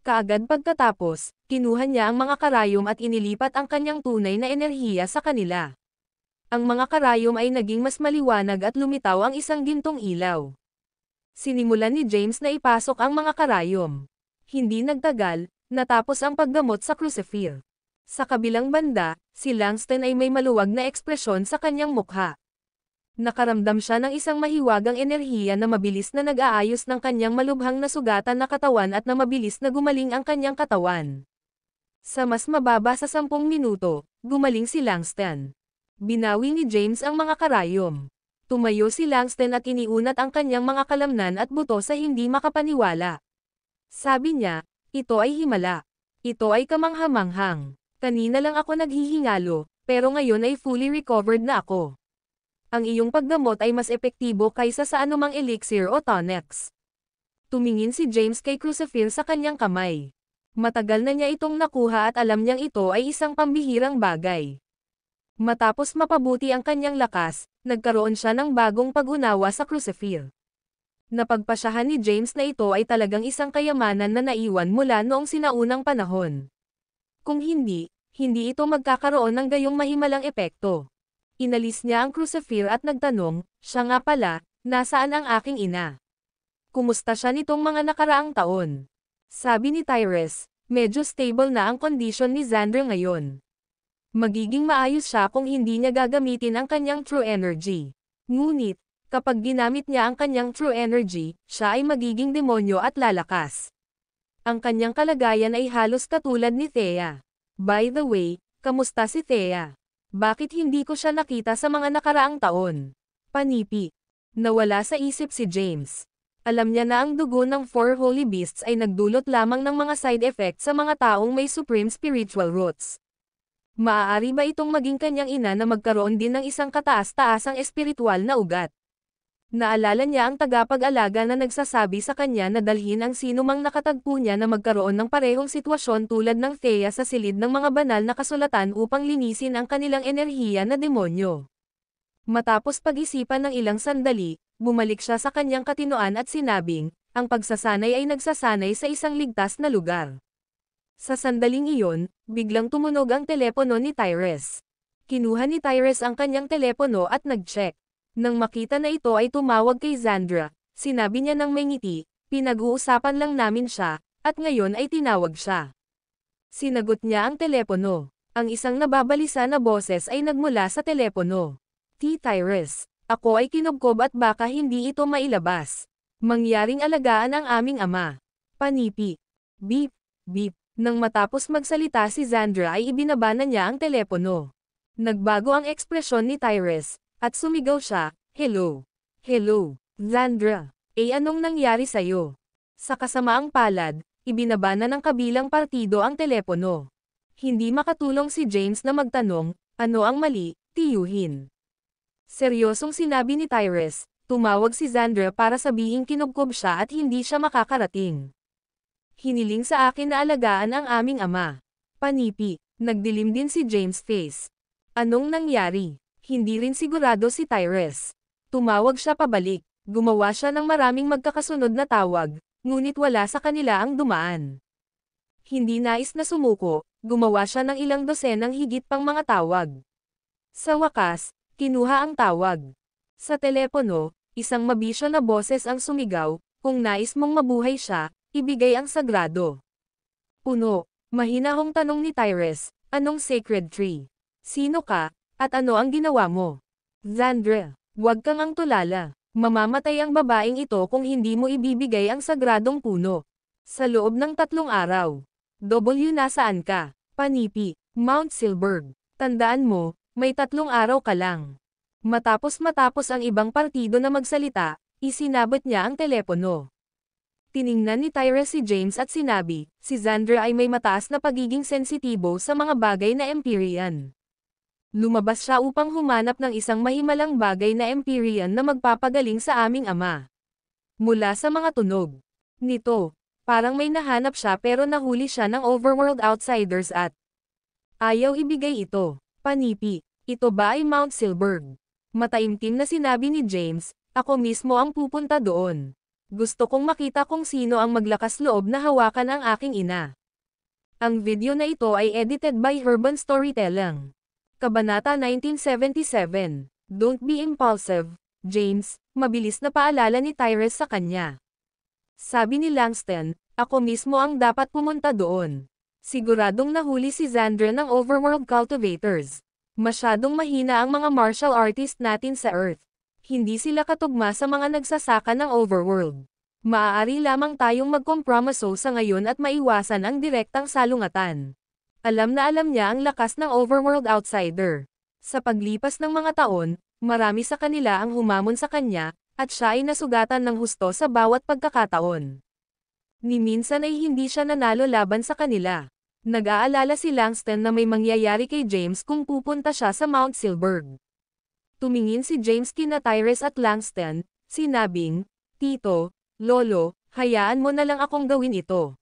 Kaagad pagkatapos, kinuha niya ang mga karayom at inilipat ang kanyang tunay na enerhiya sa kanila. Ang mga karayom ay naging mas maliwanag at lumitaw ang isang gintong ilaw. Sinimulan ni James na ipasok ang mga karayom. Hindi nagtagal, natapos ang paggamot sa crucifixion. Sa kabilang banda, si Langston ay may maluwag na ekspresyon sa kanyang mukha. Nakaramdam siya ng isang mahiwagang enerhiya na mabilis na nag-aayos ng kanyang malubhang na sugatan na katawan at na mabilis na gumaling ang kanyang katawan. Sa mas mababa sa 10 minuto, gumaling si Langston. Binawi ni James ang mga karayom. Tumayo si Langston at iniunat ang kanyang mga kalamnan at buto sa hindi makapaniwala. Sabi niya, ito ay himala. Ito ay kamanghamanghang. Kanina lang ako naghihingalo, pero ngayon ay fully recovered na ako. Ang iyong paggamot ay mas epektibo kaysa sa anumang elixir o tonics. Tumingin si James kay crucifixion sa kanyang kamay. Matagal na niya itong nakuha at alam niyang ito ay isang pambihirang bagay. Matapos mapabuti ang kanyang lakas, nagkaroon siya ng bagong pag-unawa sa crucifixion. Napagpasyahan ni James na ito ay talagang isang kayamanan na naiwan mula noong sinaunang panahon. Kung hindi ito magkakaroon ng gayong mahimalang epekto. Inalis niya ang crucifixion at nagtanong, siya nga pala, nasaan ang aking ina? Kumusta siya nitong mga nakaraang taon? Sabi ni Tyrese, medyo stable na ang kondisyon ni Xander ngayon. Magiging maayos siya kung hindi niya gagamitin ang kanyang true energy. Ngunit, kapag ginamit niya ang kanyang true energy, siya ay magiging demonyo at lalakas. Ang kanyang kalagayan ay halos katulad ni Thea. By the way, kamusta si Thea? Bakit hindi ko siya nakita sa mga nakaraang taon? Panipi. Nawala sa isip si James. Alam niya na ang dugo ng 4 holy beasts ay nagdulot lamang ng mga side effects sa mga taong may supreme spiritual roots. Maaari ba itong maging kanyang ina na magkaroon din ng isang kataas-taasang espiritual na ugat? Naalala niya ang tagapag-alaga na nagsasabi sa kanya na dalhin ang sinumang nakatagpo niya na magkaroon ng parehong sitwasyon tulad ng Thea sa silid ng mga banal na kasulatan upang linisin ang kanilang enerhiya na demonyo. Matapos pag-isipan ng ilang sandali, bumalik siya sa kanyang katinoan at sinabing, ang pagsasanay ay nagsasanay sa isang ligtas na lugar. Sa sandaling iyon, biglang tumunog ang telepono ni Tyrese. Kinuha ni Tyrese ang kanyang telepono at nag-check. Nang makita na ito ay tumawag kay Xandra, sinabi niya ng may ngiti, pinag-uusapan lang namin siya, at ngayon ay tinawag siya. Sinagot niya ang telepono. Ang isang nababalisa na boses ay nagmula sa telepono. Tyrese, ako ay kinubkob at baka hindi ito mailabas. Mangyaring alagaan ang aming ama. Panipi. Beep, beep. Nang matapos magsalita si Xandra ay ibinaba na niya ang telepono. Nagbago ang ekspresyon ni Tyrese. At sumigaw siya, hello. Hello, Xandra. Anong nangyari sa'yo? Sa kasamaang palad, ibinaba na ng kabilang partido ang telepono. Hindi makatulong si James na magtanong, ano ang mali, tiyuhin. Seryosong sinabi ni Tyrese, tumawag si Xandra para sabihing kinubkob siya at hindi siya makakarating. Hiniling sa akin na alagaan ang aming ama. Panipi, nagdilim din si James' face. Anong nangyari? Hindi rin sigurado si Tyrese. Tumawag siya pabalik, gumawa siya ng maraming magkakasunod na tawag, ngunit wala sa kanila ang dumaan. Hindi nais na sumuko, gumawa siya ng ilang dosenang higit pang mga tawag. Sa wakas, kinuha ang tawag. Sa telepono, isang mabisyo na boses ang sumigaw, kung nais mong mabuhay siya, ibigay ang sagrado. Puno, mahinahong tanong ni Tyrese, anong sacred tree? Sino ka? At ano ang ginawa mo? Xandra, huwag kang ang tulala. Mamamatay ang babaeng ito kung hindi mo ibibigay ang sagradong puno. Sa loob ng 3 araw. Nasaan ka? Panipi, Mount Silberg. Tandaan mo, may 3 araw ka lang. Matapos ang ibang partido na magsalita, isinabot niya ang telepono. Tiningnan ni Tyrese si James at sinabi, si Xandra ay may mataas na pagiging sensitibo sa mga bagay na Empyrean. Lumabas siya upang humanap ng isang mahimalang bagay na Empyrean na magpapagaling sa aming ama. Mula sa mga tunog nito, parang may nahanap siya pero nahuli siya ng overworld outsiders at ayaw ibigay ito. Panipi, ito ba ay Mount Silberg? Mataimtim na sinabi ni James, ako mismo ang pupunta doon. Gusto kong makita kung sino ang maglakas loob na hawakan ang aking ina. Ang video na ito ay edited by Urban Storytelling. Kabanata 1977. Don't be impulsive, James, mabilis na paalala ni Tyrese sa kanya. Sabi ni Langston, ako mismo ang dapat pumunta doon. Siguradong nahuli si Xandra ng Overworld Cultivators. Masyadong mahina ang mga martial artist natin sa Earth. Hindi sila katugma sa mga nagsasaka ng Overworld. Maaari lamang tayong magkompromiso sa ngayon at maiwasan ang direktang salungatan. Alam na alam niya ang lakas ng Overworld outsider. Sa paglipas ng mga taon, marami sa kanila ang humamon sa kanya, at siya ay nasugatan ng husto sa bawat pagkakataon. Ni minsan ay hindi siya nanalo laban sa kanila. Nag-aalala si Langston na may mangyayari kay James kung pupunta siya sa Mount Silberg. Tumingin si James kina Tyrese at Langston, sinabing, Tito, Lolo, hayaan mo na lang akong gawin ito.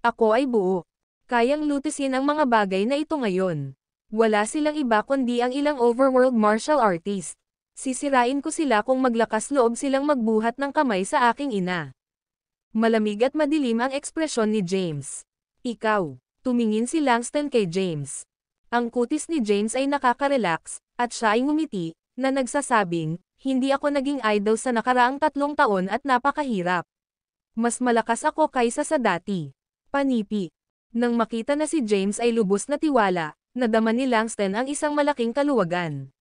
Ako ay buo. Kayang lutisin ang mga bagay na ito ngayon. Wala silang iba kundi ang ilang overworld martial artist. Sisirain ko sila kung maglakas loob silang magbuhat ng kamay sa aking ina. Malamig at madilim ang ekspresyon ni James. Ikaw. Tumingin si Langston kay James. Ang kutis ni James ay nakaka-relax, at siya ay ngumiti, na nagsasabing, hindi ako naging idol sa nakaraang 3 taon at napakahirap. Mas malakas ako kaysa sa dati. Panipi. Nang makita na si James ay lubos na tiwala, nadama ni Langston ang isang malaking kaluwagan.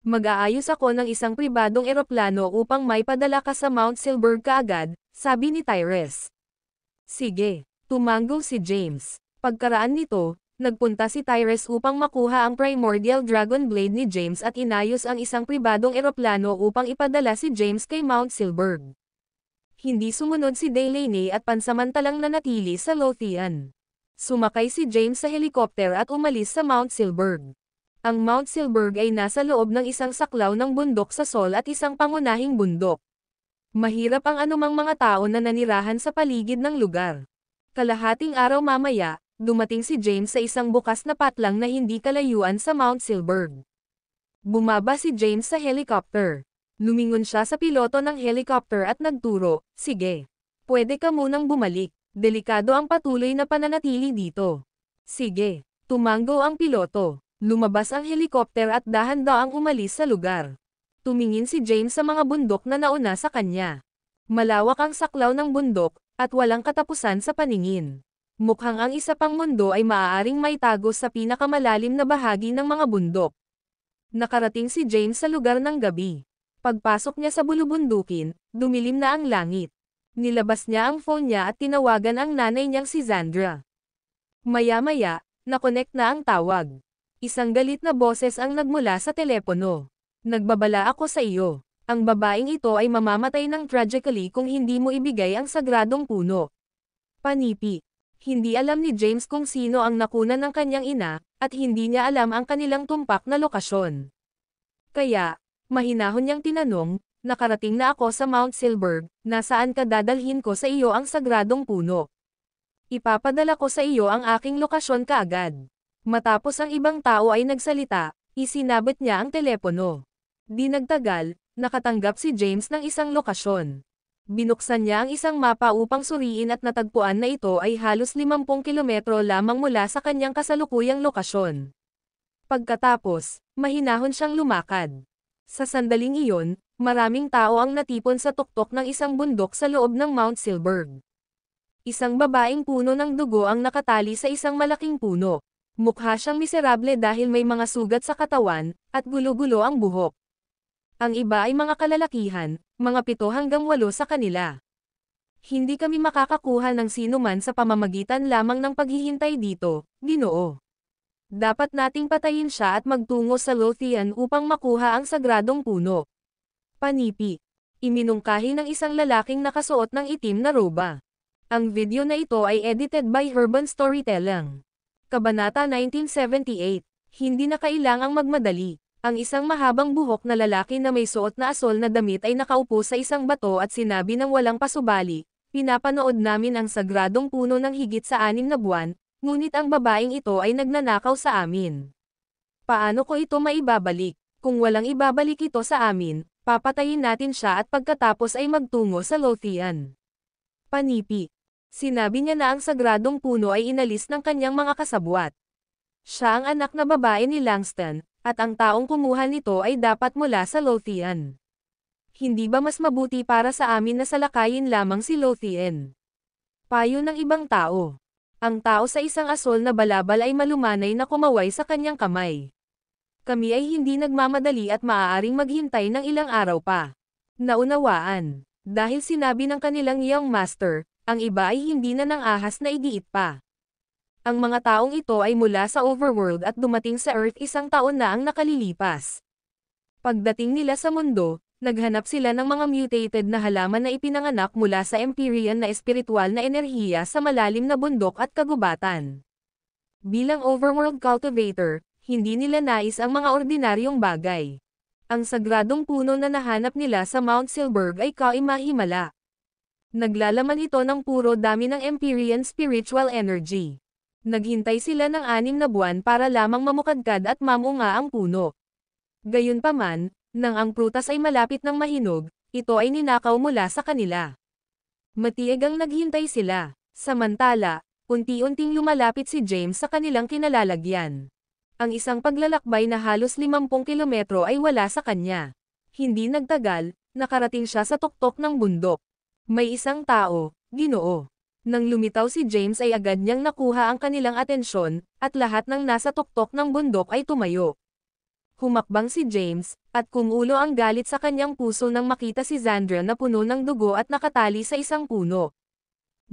Mag-aayos ako ng isang pribadong eroplano upang may padala ka sa Mount Silberg kaagad, sabi ni Tyrese. Sige, tumango si James. Pagkaraan nito, nagpunta si Tyrese upang makuha ang Primordial Dragon Blade ni James at inayos ang isang pribadong eroplano upang ipadala si James kay Mount Silberg. Hindi sumunod si Delaney at pansamantalang nanatili sa Lothian. Sumakay si James sa helikopter at umalis sa Mount Silberg. Ang Mount Silberg ay nasa loob ng isang saklaw ng bundok sa Sol at isang pangunahing bundok. Mahirap ang anumang mga tao na nanirahan sa paligid ng lugar. Kalahating araw mamaya, dumating si James sa isang bukas na patlang na hindi kalayuan sa Mount Silberg. Bumaba si James sa helicopter. Lumingon siya sa piloto ng helicopter at nagturo, sige. Pwede ka munang bumalik. Delikado ang patuloy na pananatili dito. Sige. Tumango ang piloto. Lumabas ang helicopter at dahan-daang umalis sa lugar. Tumingin si James sa mga bundok na nauna sa kanya. Malawak ang saklaw ng bundok, at walang katapusan sa paningin. Mukhang ang isa pang mundo ay maaaring maitagos sa pinakamalalim na bahagi ng mga bundok. Nakarating si James sa lugar ng gabi. Pagpasok niya sa bulubundukin, dumilim na ang langit. Nilabas niya ang phone niya at tinawagan ang nanay niyang si Xandra. Maya-maya, nakonect na ang tawag. Isang galit na boses ang nagmula sa telepono. Nagbabala ako sa iyo. Ang babaeng ito ay mamamatay ng tragically kung hindi mo ibigay ang sagradong puno. Panipi. Hindi alam ni James kung sino ang nakunan ng kanyang ina, at hindi niya alam ang kanilang tumpak na lokasyon. Kaya, mahinahon niyang tinanong, nakarating na ako sa Mount Silberg, nasaan ka dadalhin ko sa iyo ang sagradong puno? Ipapadala ko sa iyo ang aking lokasyon kaagad. Matapos ang ibang tao ay nagsalita, isinabot niya ang telepono. Di nagtagal, nakatanggap si James ng isang lokasyon. Binuksan niya ang isang mapa upang suriin at natagpuan na ito ay halos 50 kilometro lamang mula sa kanyang kasalukuyang lokasyon. Pagkatapos, mahinahon siyang lumakad. Sa sandaling iyon, maraming tao ang natipon sa tuktok ng isang bundok sa loob ng Mount Silberg. Isang babaeng puno ng dugo ang nakatali sa isang malaking puno. Mukha siyang miserable dahil may mga sugat sa katawan, at gulo-gulo ang buhok. Ang iba ay mga kalalakihan, mga 7 hanggang 8 sa kanila. Hindi kami makakakuha ng sinuman sa pamamagitan lamang ng paghihintay dito, Ginoo. Dapat nating patayin siya at magtungo sa Lothian upang makuha ang sagradong puno. Panipi. Iminungkahi ng isang lalaking nakasuot ng itim na roba. Ang video na ito ay edited by Urban Storytelling. Kabanata 1978. Hindi na kailangang magmadali. Ang isang mahabang buhok na lalaki na may suot na asol na damit ay nakaupo sa isang bato at sinabi ng walang pasubali, "Pinapanood namin ang sagradong puno ng higit sa 6 na buwan, ngunit ang babaeng ito ay nagnanakaw sa amin. Paano ko ito maibabalik? Kung walang ibabalik ito sa amin, papatayin natin siya at pagkatapos ay magtungo sa Lothian." Panipi. Sinabi niya na ang sagradong puno ay inalis ng kanyang mga kasabwat. Siya ang anak na babae ni Langston, at ang taong kumuha nito ay dapat mula sa Lothian. Hindi ba mas mabuti para sa amin na salakayin lamang si Lothian? Payo ng ibang tao. Ang tao sa isang asol na balabal ay malumanay na kumaway sa kanyang kamay. Kami ay hindi nagmamadali at maaaring maghintay ng ilang araw pa. Naunawaan. Dahil sinabi ng kanilang young master, ang iba ay hindi na ng ahas na igiit pa. Ang mga taong ito ay mula sa overworld at dumating sa Earth 1 taon na ang nakalilipas. Pagdating nila sa mundo, naghanap sila ng mga mutated na halaman na ipinanganak mula sa Empyrean na espiritual na enerhiya sa malalim na bundok at kagubatan. Bilang overworld cultivator, hindi nila nais ang mga ordinaryong bagay. Ang sagradong puno na nahanap nila sa Mount Silberg ay kaimahimala. Naglalaman ito ng puro dami ng Empyrean spiritual energy. Naghintay sila ng 6 na buwan para lamang mamukadkad at mamunga ang puno. Gayunpaman, nang ang prutas ay malapit ng mahinog, ito ay ninakaw mula sa kanila. Matiag ang naghintay sila. Samantala, unti-unting lumalapit si James sa kanilang kinalalagyan. Ang isang paglalakbay na halos 50 kilometro ay wala sa kanya. Hindi nagtagal, nakarating siya sa tuktok ng bundok. May isang tao, Ginoo. Nang lumitaw si James ay agad niyang nakuha ang kanilang atensyon, at lahat ng nasa tuktok ng bundok ay tumayo. Humakbang si James, at kumulo ang galit sa kanyang puso nang makita si Xandra na puno ng dugo at nakatali sa isang puno.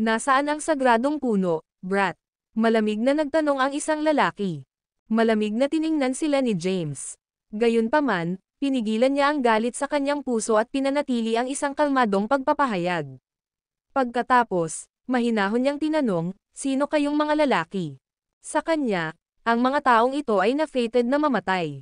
"Nasaan ang sagradong puno, brat?" Malamig na nagtanong ang isang lalaki. Malamig na tiningnan sila ni James. Gayunpaman, pinigilan niya ang galit sa kanyang puso at pinanatili ang isang kalmadong pagpapahayag. Pagkatapos, mahinahon niyang tinanong, "Sino kayong mga lalaki?" Sa kanya, ang mga taong ito ay na-fated na mamatay.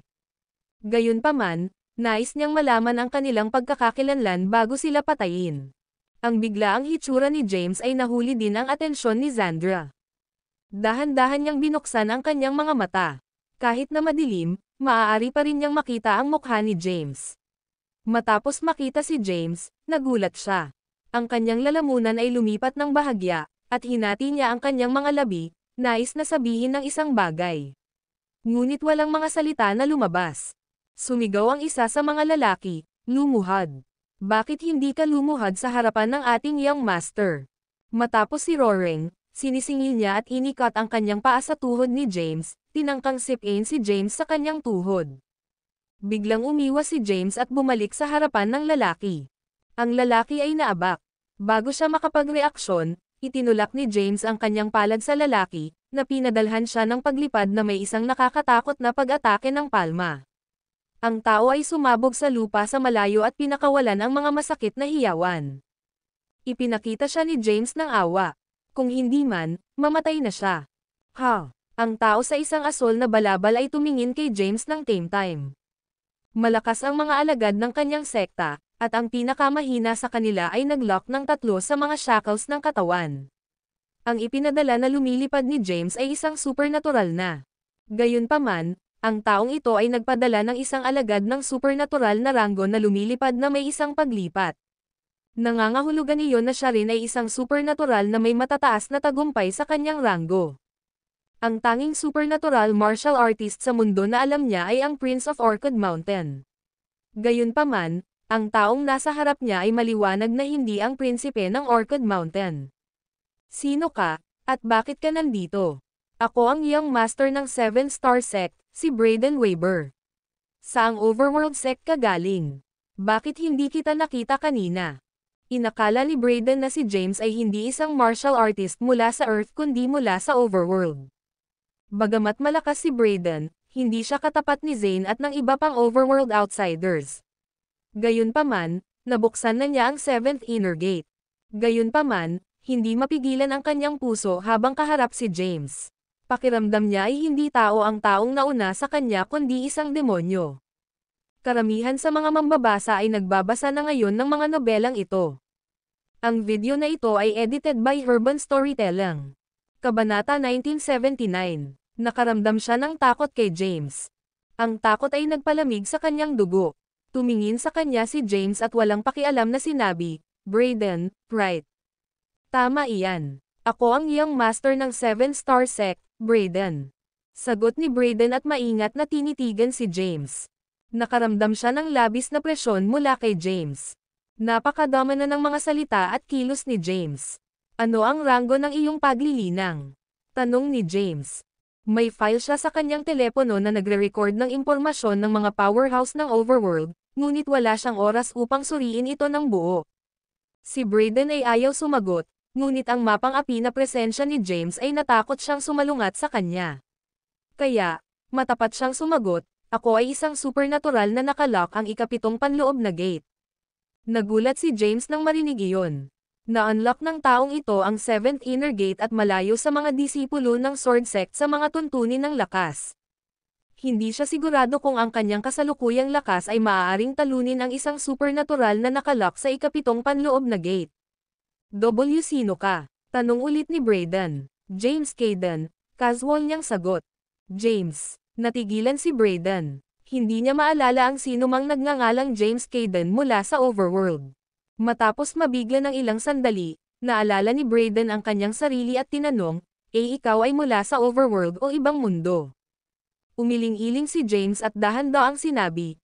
Gayunpaman, nais niyang malaman ang kanilang pagkakakilanlan bago sila patayin. Ang biglaang hitsura ni James ay nahuli din ang atensyon ni Xandra. Dahan-dahan niyang binuksan ang kanyang mga mata. Kahit na madilim, maaari pa rin niyang makita ang mukha ni James. Matapos makita si James, nagulat siya. Ang kanyang lalamunan ay lumipat ng bahagya, at hinati niya ang kanyang mga labi, nais na sabihin ng isang bagay. Ngunit walang mga salita na lumabas. Sumigaw ang isa sa mga lalaki, "Lumuhad. Bakit hindi ka lumuhad sa harapan ng ating young master?" Matapos si roaring, sinisingil niya at inikat ang kanyang paa sa tuhod ni James, tinangkang sipin si James sa kanyang tuhod. Biglang umiwas si James at bumalik sa harapan ng lalaki. Ang lalaki ay naabak. Bago siya makapagreaksyon, itinulak ni James ang kanyang palad sa lalaki, na pinadalhan siya ng paglipad na may isang nakakatakot na pag-atake ng palma. Ang tao ay sumabog sa lupa sa malayo at pinakawalan ang mga masakit na hiyawan. Ipinakita siya ni James ng awa. Kung hindi man, mamatay na siya. Ha! Ang tao sa isang asol na balabal ay tumingin kay James ng tame time. Malakas ang mga alagad ng kanyang sekta, at ang pinakamahina sa kanila ay nag-lock ng 3 sa mga shackles ng katawan. Ang ipinadala na lumilipad ni James ay isang supernatural na. Gayunpaman, ang taong ito ay nagpadala ng isang alagad ng supernatural na ranggo na lumilipad na may isang paglipat. Nangangahulugan iyon na siya rin ay isang supernatural na may matataas na tagumpay sa kanyang ranggo. Ang tanging supernatural martial artist sa mundo na alam niya ay ang Prince of Orchid Mountain. Gayunpaman, ang taong nasa harap niya ay maliwanag na hindi ang prinsipe ng Orchid Mountain. "Sino ka, at bakit ka nandito?" "Ako ang young master ng 7-star sect, si Braden Weber." "Saang overworld sect ka galing? Bakit hindi kita nakita kanina?" Inakala ni Braden na si James ay hindi isang martial artist mula sa Earth kundi mula sa overworld. Bagamat malakas si Braden, hindi siya katapat ni Zane at ng iba pang overworld outsiders. Gayunpaman, nabuksan na niya ang 7th inner gate. Gayunpaman, hindi mapigilan ang kanyang puso habang kaharap si James. Pakiramdam niya ay hindi tao ang taong nauna sa kanya kundi isang demonyo. Karamihan sa mga mambabasa ay nagbabasa na ngayon ng mga nobelang ito. Ang video na ito ay edited by Urban Storytelling. Kabanata 1979. Nakaramdam siya ng takot kay James. Ang takot ay nagpalamig sa kanyang dugo. Tumingin sa kanya si James at walang pakialam na sinabi, "Brayden, right. Tama iyan. Ako ang iyong master ng 7-star sect, Brayden." Sagot ni Brayden at maingat na tinitigan si James. Nakaramdam siya ng labis na presyon mula kay James. Napakadama na ng mga salita at kilos ni James. "Ano ang ranggo ng iyong paglilinang?" tanong ni James. May file siya sa kanyang telepono na nagre-record ng impormasyon ng mga powerhouse ng overworld, ngunit wala siyang oras upang suriin ito ng buo. Si Brayden ay ayaw sumagot, ngunit ang mapang-api na presensya ni James ay natakot siyang sumalungat sa kanya. Kaya, matapat siyang sumagot, "Ako ay isang supernatural na nakalock ang ikapitong panloob na gate." Nagulat si James nang marinig iyon. Na-unlock ng taong ito ang 7th inner gate at malayo sa mga disipulo ng sword sect sa mga tuntunin ng lakas. Hindi siya sigurado kung ang kanyang kasalukuyang lakas ay maaaring talunin ang isang supernatural na nakalock sa ikapitong panloob na gate. "W sino ka?" tanong ulit ni Brayden. "James Caden," casual niyang sagot. James. Natigilan si Brayden. Hindi niya maalala ang sino mang nagngangalang James Caden mula sa overworld. Matapos mabigla ng ilang sandali, naalala ni Brayden ang kanyang sarili at tinanong, ikaw ay mula sa overworld o ibang mundo?" Umiling-iling si James at dahan-daang sinabi,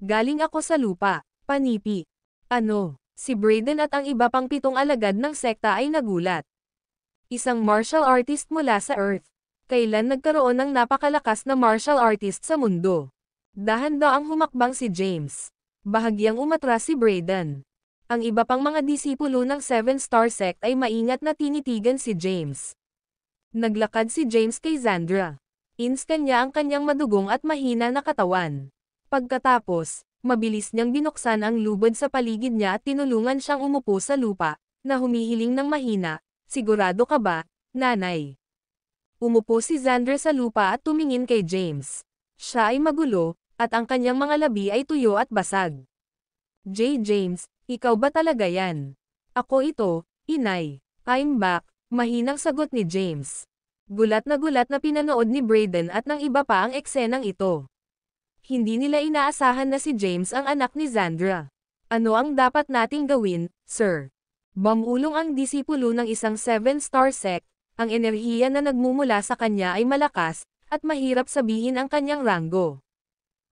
"Galing ako sa lupa, panipi." "Ano?" Si Brayden at ang iba pang 7 alagad ng sekta ay nagulat. Isang martial artist mula sa Earth. Kailan nagkaroon ng napakalakas na martial artist sa mundo? Dahan-daang humakbang si James. Bahagyang umatras si Brayden. Ang iba pang mga disipulo ng 7-star sect ay maingat na tinitigan si James. Naglakad si James kay Zandra. Inscan niya ang kanyang madugong at mahina na katawan. Pagkatapos, mabilis niyang binuksan ang lubod sa paligid niya at tinulungan siyang umupo sa lupa, na humihiling ng mahina, "Sigurado ka ba, nanay?" Umupo si Zandra sa lupa at tumingin kay James. Siya ay magulo, at ang kanyang mga labi ay tuyo at basag. James, ikaw ba talaga yan?" "Ako ito, inay. I'm back," mahinang sagot ni James. Gulat na pinanood ni Brayden at ng iba pa ang eksenang ito. Hindi nila inaasahan na si James ang anak ni Zandra. "Ano ang dapat nating gawin, sir?" Bamulong ang disipulo ng isang 7-star sect. Ang enerhiya na nagmumula sa kanya ay malakas, at mahirap sabihin ang kanyang ranggo.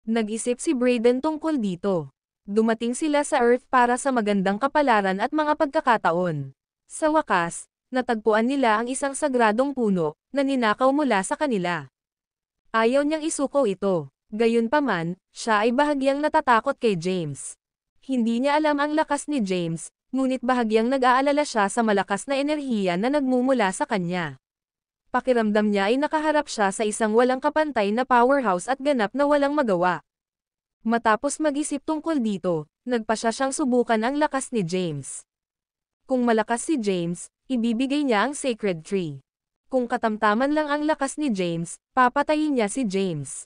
Nag-isip si Brayden tungkol dito. Dumating sila sa Earth para sa magandang kapalaran at mga pagkakataon. Sa wakas, natagpuan nila ang isang sagradong puno, na ninakaw mula sa kanila. Ayaw niyang isuko ito. Gayunpaman, siya ay bahagyang natatakot kay James. Hindi niya alam ang lakas ni James, ngunit bahagyang nag-aalala siya sa malakas na enerhiya na nagmumula sa kanya. Pakiramdam niya ay nakaharap siya sa isang walang kapantay na powerhouse at ganap na walang magawa. Matapos mag-isip tungkol dito, nagpasya siyang subukan ang lakas ni James. Kung malakas si James, ibibigay niya ang Sacred Tree. Kung katamtaman lang ang lakas ni James, papatayin niya si James.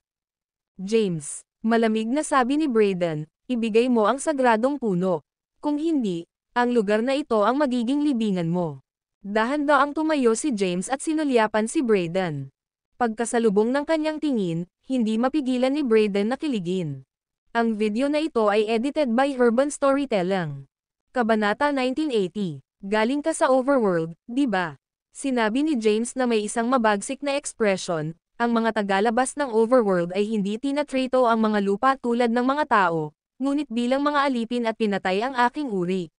"James," malamig na sabi ni Brayden, "ibigay mo ang sagradong puno. Kung hindi, ang lugar na ito ang magiging libingan mo." Dahan-daang tumayo si James at sinulyapan si Brayden. Pagkasalubong ng kanyang tingin, hindi mapigilan ni Brayden na kiligin. Ang video na ito ay edited by Urban Storytelling. Kabanata 1980. "Galing ka sa overworld, di ba?" Sinabi ni James na may isang mabagsik na ekspresyon. Ang mga tagalabas ng overworld ay hindi tinatrato ang mga lupa tulad ng mga tao, ngunit bilang mga alipin at pinatay ang aking uri.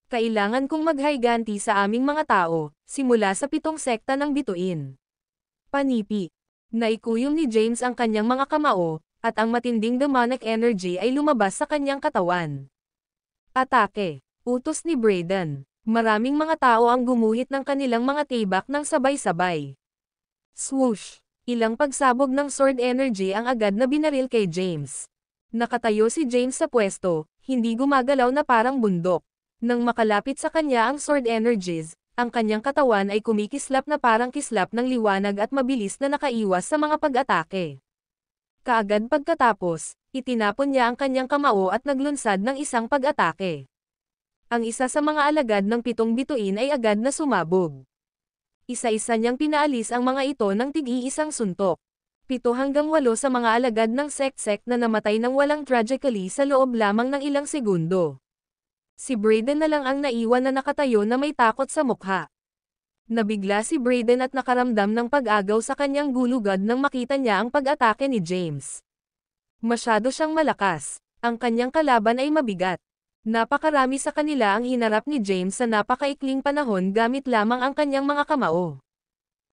"Kailangan kong maghayganti sa aming mga tao, simula sa 7 sekta ng bituin." Panipi. Naikuyom ni James ang kanyang mga kamao, at ang matinding demonic energy ay lumabas sa kanyang katawan. Atake. Utos ni Brayden. Maraming mga tao ang gumuhit ng kanilang mga tibak ng sabay-sabay. Swoosh! Ilang pagsabog ng sword energy ang agad na binaril kay James. Nakatayo si James sa pwesto, hindi gumagalaw na parang bundok. Nang makalapit sa kanya ang sword energies, Ang kanyang katawan ay kumikislap na parang kislap ng liwanag at mabilis na nakaiwas sa mga pag-atake. Kaagad pagkatapos, itinapon niya ang kanyang kamao at naglunsad ng isang pag-atake. Ang isa sa mga alagad ng 7 bituin ay agad na sumabog. Isa-isa niyang pinaalis ang mga ito ng tig-iisang suntok. 7 hanggang 8 sa mga alagad ng sect na namatay ng walang tragically sa loob lamang ng ilang segundo. Si Brayden na lang ang naiwan na nakatayo na may takot sa mukha. Nabigla si Brayden at nakaramdam ng pag-agaw sa kanyang gulugad nang makita niya ang pag-atake ni James. Masyado siyang malakas. Ang kanyang kalaban ay mabigat. Napakarami sa kanila ang hinarap ni James sa napakaikling panahon gamit lamang ang kanyang mga kamao.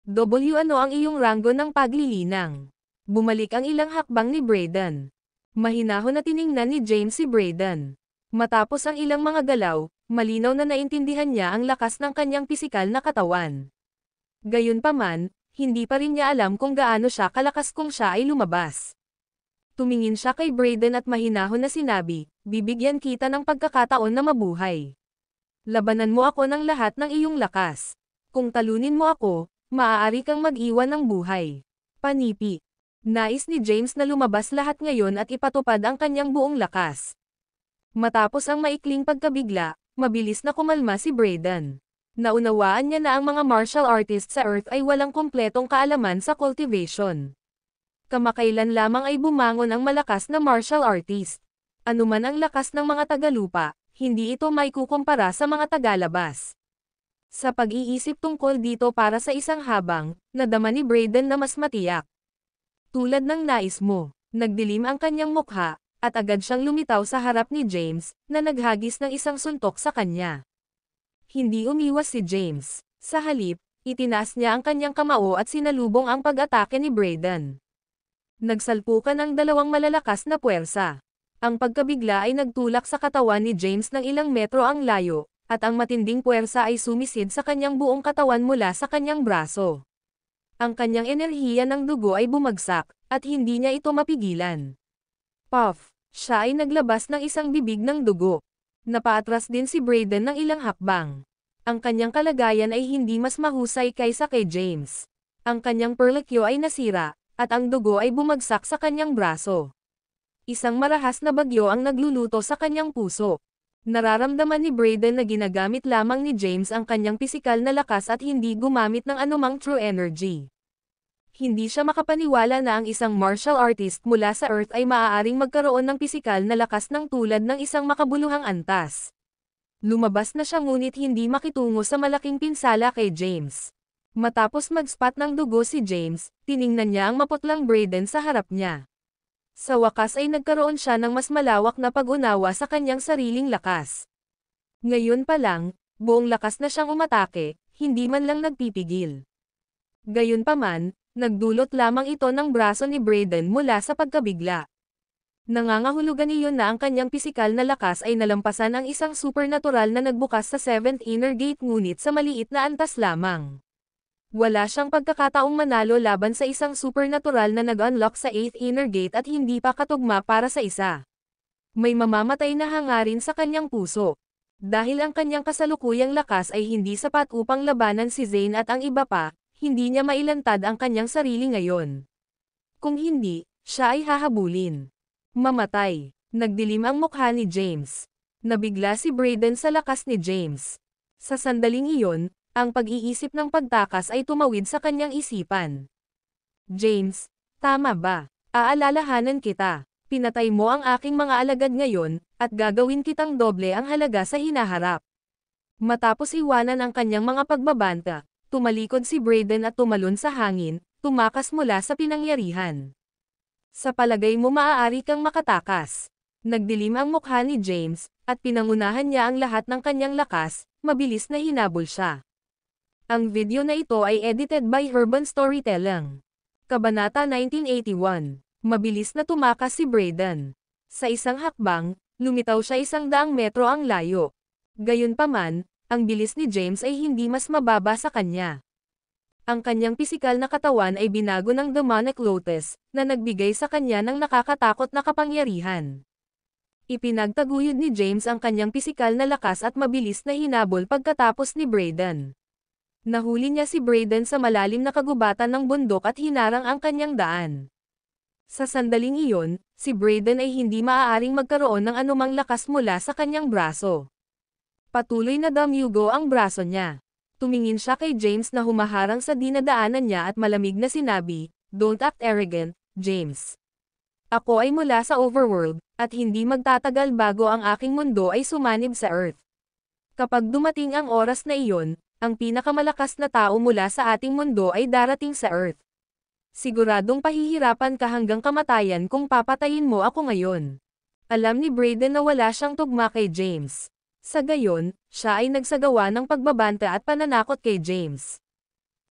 Ano ang iyong ranggo ng paglilinang? Bumalik ang ilang hakbang ni Brayden. Mahinahon na tiningnan ni James si Brayden. Matapos ang ilang mga galaw, malinaw na naintindihan niya ang lakas ng kanyang pisikal na katawan. Gayunpaman, hindi pa rin niya alam kung gaano siya kalakas kung siya ay lumabas. Tumingin siya kay Brayden at mahinahon na sinabi, bibigyan kita ng pagkakataon na mabuhay. Labanan mo ako ng lahat ng iyong lakas. Kung talunin mo ako, maaari kang mag-iwan ng buhay. Panipi. Nais ni James na lumabas lahat ngayon at ipatupad ang kanyang buong lakas. Matapos ang maikling pagkabigla, mabilis na kumalma si Brayden. Naunawaan niya na ang mga martial artists sa Earth ay walang kumpletong kaalaman sa cultivation. Kamakailan lamang ay bumangon ang malakas na martial artist. Anuman ang lakas ng mga tagalupa, hindi ito maikukumpara sa mga tagalabas. Sa pag-iisip tungkol dito para sa isang habang, nadama ni Brayden na mas matiyak. Tulad ng nais mo, nagdilim ang kanyang mukha, at agad siyang lumitaw sa harap ni James, na naghagis ng isang suntok sa kanya. Hindi umiwas si James. Sa halip, itinaas niya ang kanyang kamao at sinalubong ang pag-atake ni Brayden. Nagsalpukan ang dalawang malalakas na puwersa. Ang pagkabigla ay nagtulak sa katawan ni James ng ilang metro ang layo, at ang matinding puwersa ay sumisid sa kanyang buong katawan mula sa kanyang braso. Ang kanyang enerhiya ng dugo ay bumagsak, at hindi niya ito mapigilan. Puff! Siya ay naglabas ng isang bibig ng dugo. Napaatras din si Brayden ng ilang hakbang. Ang kanyang kalagayan ay hindi mas mahusay kaysa kay James. Ang kanyang perlekyo ay nasira, at ang dugo ay bumagsak sa kanyang braso. Isang marahas na bagyo ang nagluluto sa kanyang puso. Nararamdaman ni Brayden na ginagamit lamang ni James ang kanyang pisikal na lakas at hindi gumamit ng anumang true energy. Hindi siya makapaniwala na ang isang martial artist mula sa Earth ay maaaring magkaroon ng pisikal na lakas ng tulad ng isang makabuluhang antas. Lumabas na siya ngunit hindi makitungo sa malaking pinsala kay James. Matapos mag-spot ng dugo si James, tiningnan niya ang maputlang Brayden sa harap niya. Sa wakas ay nagkaroon siya ng mas malawak na pag-unawa sa kanyang sariling lakas. Ngayon pa lang, buong lakas na siyang umatake, hindi man lang nagpipigil. Gayunpaman, nagdulot lamang ito ng braso ni Brayden mula sa pagkabigla. Nangangahulugan iyon na ang kanyang pisikal na lakas ay nalampasan ang isang supernatural na nagbukas sa 7th inner gate ngunit sa maliit na antas lamang. Wala siyang pagkakataong manalo laban sa isang supernatural na nag-unlock sa 8th inner gate at hindi pa katugma para sa isa. May mamamatay na hangarin sa kanyang puso. Dahil ang kanyang kasalukuyang lakas ay hindi sapat upang labanan si Zane at ang iba pa, hindi niya mailantad ang kanyang sarili ngayon. Kung hindi, siya ay hahabulin. Mamatay. Nagdilim ang mukha ni James. Nabigla si Brayden sa lakas ni James. Sa sandaling iyon, ang pag-iisip ng pagtakas ay tumawid sa kanyang isipan. James, tama ba? Aalalahanan kita. Pinatay mo ang aking mga alagad ngayon, at gagawin kitang doble ang halaga sa hinaharap. Matapos iwanan ang kanyang mga pagbabanta, tumalikod si Brayden at tumalon sa hangin, tumakas mula sa pinangyarihan. Sa palagay mo maaari kang makatakas. Nagdilim ang mukha ni James, at pinangunahan niya ang lahat ng kanyang lakas, mabilis na hinabol siya. Ang video na ito ay edited by Urban Storytelling. Kabanata 1981. Mabilis na tumakas si Brayden. Sa isang hakbang, lumitaw siya 100 metro ang layo. Gayunpaman, ang bilis ni James ay hindi mas mababa sa kanya. Ang kanyang pisikal na katawan ay binago ng demonic lotus, na nagbigay sa kanya ng nakakatakot na kapangyarihan. Ipinagtaguyod ni James ang kanyang pisikal na lakas at mabilis na hinabol pagkatapos ni Brayden. Nahuli niya si Brayden sa malalim na kagubatan ng bundok at hinarang ang kanyang daan. Sa sandaling iyon, si Brayden ay hindi maaaring magkaroon ng anumang lakas mula sa kanyang braso. Patuloy na damyugo ang braso niya. Tumingin siya kay James na humaharang sa dinadaanan niya at malamig na sinabi, "Don't act arrogant, James. Ako ay mula sa overworld, at hindi magtatagal bago ang aking mundo ay sumanib sa Earth. Kapag dumating ang oras na iyon, ang pinakamalakas na tao mula sa ating mundo ay darating sa Earth. Siguradong pahihirapan ka hanggang kamatayan kung papatayin mo ako ngayon." Alam ni Brayden na wala siyang tugma kay James. Sa gayon, siya ay nagsagawa ng pagbabanta at pananakot kay James.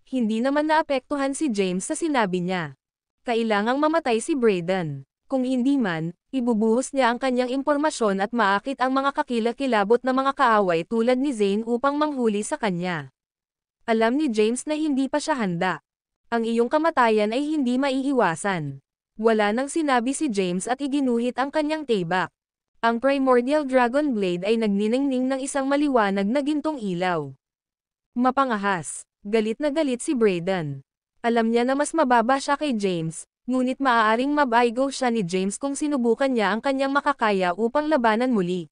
Hindi naman naapektuhan si James sa sinabi niya. Kailangang mamatay si Brayden. Kung hindi man, ibubuhos niya ang kanyang impormasyon at maakit ang mga kakilakilabot na mga kaaway tulad ni Zane upang manghuli sa kanya. Alam ni James na hindi pa siya handa. Ang iyong kamatayan ay hindi maiiwasan. Wala nang sinabi si James at iginuhit ang kanyang taybak. Ang Primordial Dragon Blade ay nagniningning ng isang maliwanag na gintong ilaw. Mapangahas, galit na galit si Brayden. Alam niya na mas mababa siya kay James, ngunit maaaring mabaigo siya ni James kung sinubukan niya ang kanyang makakaya upang labanan muli.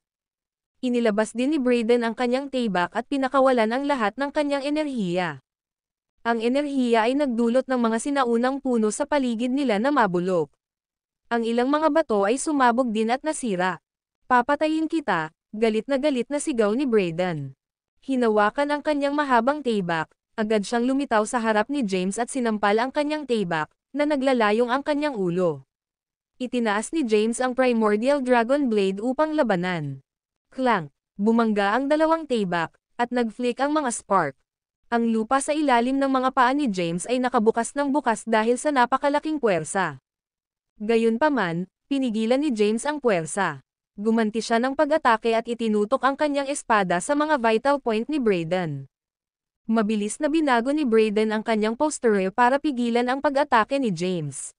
Inilabas din ni Brayden ang kanyang taybak at pinakawalan ang lahat ng kanyang enerhiya. Ang enerhiya ay nagdulot ng mga sinaunang puno sa paligid nila na mabulok. Ang ilang mga bato ay sumabog din at nasira. "Papatayin kita," galit na sigaw ni Brayden. Hinawakan ang kanyang mahabang taybak, agad siyang lumitaw sa harap ni James at sinampal ang kanyang taybak, na naglalayong ang kanyang ulo. Itinaas ni James ang Primordial Dragon Blade upang labanan. Clank! Bumangga ang dalawang taybak, at nag-flick ang mga spark. Ang lupa sa ilalim ng mga paa ni James ay nakabukas ng bukas dahil sa napakalaking puwersa. Gayunpaman, pinigilan ni James ang puwersa. Gumanti siya ng pag-atake at itinutok ang kanyang espada sa mga vital point ni Brayden. Mabilis na binago ni Brayden ang kanyang posture para pigilan ang pag-atake ni James.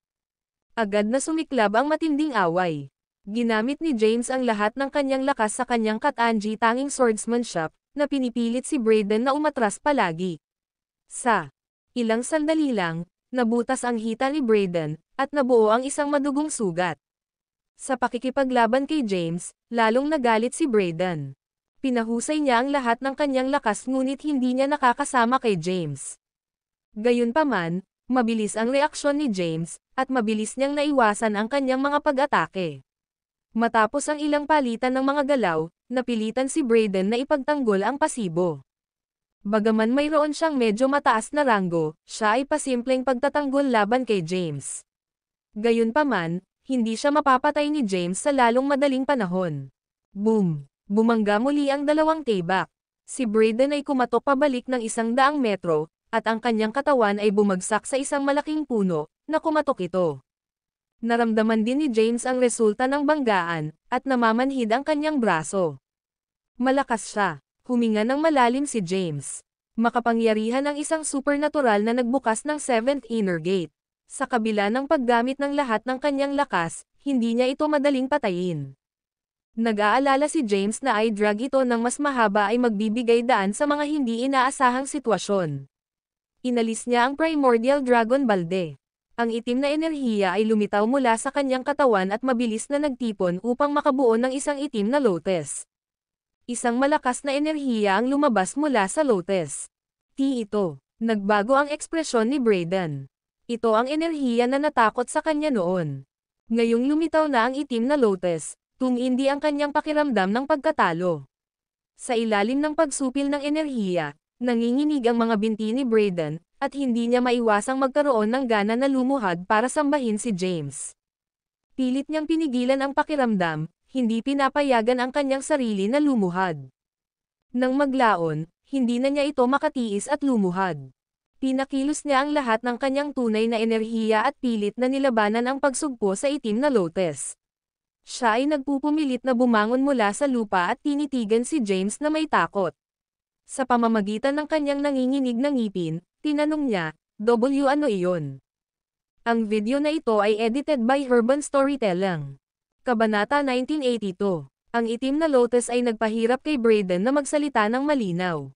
Agad na sumiklab ang matinding away. Ginamit ni James ang lahat ng kanyang lakas sa kanyang Katanji tanging swordsmanship, na pinipilit si Brayden na umatras palagi. Sa ilang sandali lang, nabutas ang hita ni Brayden, at nabuo ang isang madugong sugat. Sa pakikipaglaban kay James, lalong nagalit si Brayden. Pinahusay niya ang lahat ng kanyang lakas ngunit hindi niya nakakasama kay James. Gayunpaman, mabilis ang reaksyon ni James, at mabilis niyang naiwasan ang kanyang mga pag-atake. Matapos ang ilang palitan ng mga galaw, napilitan si Brayden na ipagtanggol ang pasibo. Bagaman mayroon siyang medyo mataas na ranggo, siya ay pasimpleng pagtatanggol laban kay James. Gayunpaman, hindi siya mapapatay ni James sa lalong madaling panahon. Boom! Bumangga muli ang dalawang taybak. Si Brayden ay kumatok pabalik ng 100 metro, at ang kanyang katawan ay bumagsak sa isang malaking puno, na kumatok ito. Naramdaman din ni James ang resulta ng banggaan, at namamanhid ang kanyang braso. Malakas siya. Huminga ng malalim si James. Makapangyarihan ang isang supernatural na nagbukas ng 7th inner gate. Sa kabila ng paggamit ng lahat ng kanyang lakas, hindi niya ito madaling patayin. Nag-aalala si James na i-drag ito ng mas mahaba ay magbibigay daan sa mga hindi inaasahang sitwasyon. Inalis niya ang Primordial Dragon Balde. Ang itim na enerhiya ay lumitaw mula sa kanyang katawan at mabilis na nagtipon upang makabuo ng isang itim na lotus. Isang malakas na enerhiya ang lumabas mula sa lotus. Ito. Nagbago ang ekspresyon ni Brayden. Ito ang enerhiya na natakot sa kanya noon. Ngayong lumitaw na ang itim na lotus, tumindi ang kanyang pakiramdam ng pagkatalo. Sa ilalim ng pagsupil ng enerhiya, nanginginig ang mga binti ni Brayden, at hindi niya maiwasang magkaroon ng gana na lumuhad para sambahin si James. Pilit niyang pinigilan ang pakiramdam, hindi pinapayagan ang kanyang sarili na lumuhad. Nang maglaon, hindi na niya ito makatiis at lumuhad. Pinakilos niya ang lahat ng kanyang tunay na enerhiya at pilit na nilabanan ang pagsugpo sa itim na lotus. Siya ay nagpupumilit na bumangon mula sa lupa at tinitigan si James na may takot. Sa pamamagitan ng kanyang nanginginig na ngipin, tinanong niya, "W ano iyon?" Ang video na ito ay edited by Urban Storytelling. Kabanata 1982. Ang itim na lotus ay nagpahirap kay Brayden na magsalita ng malinaw.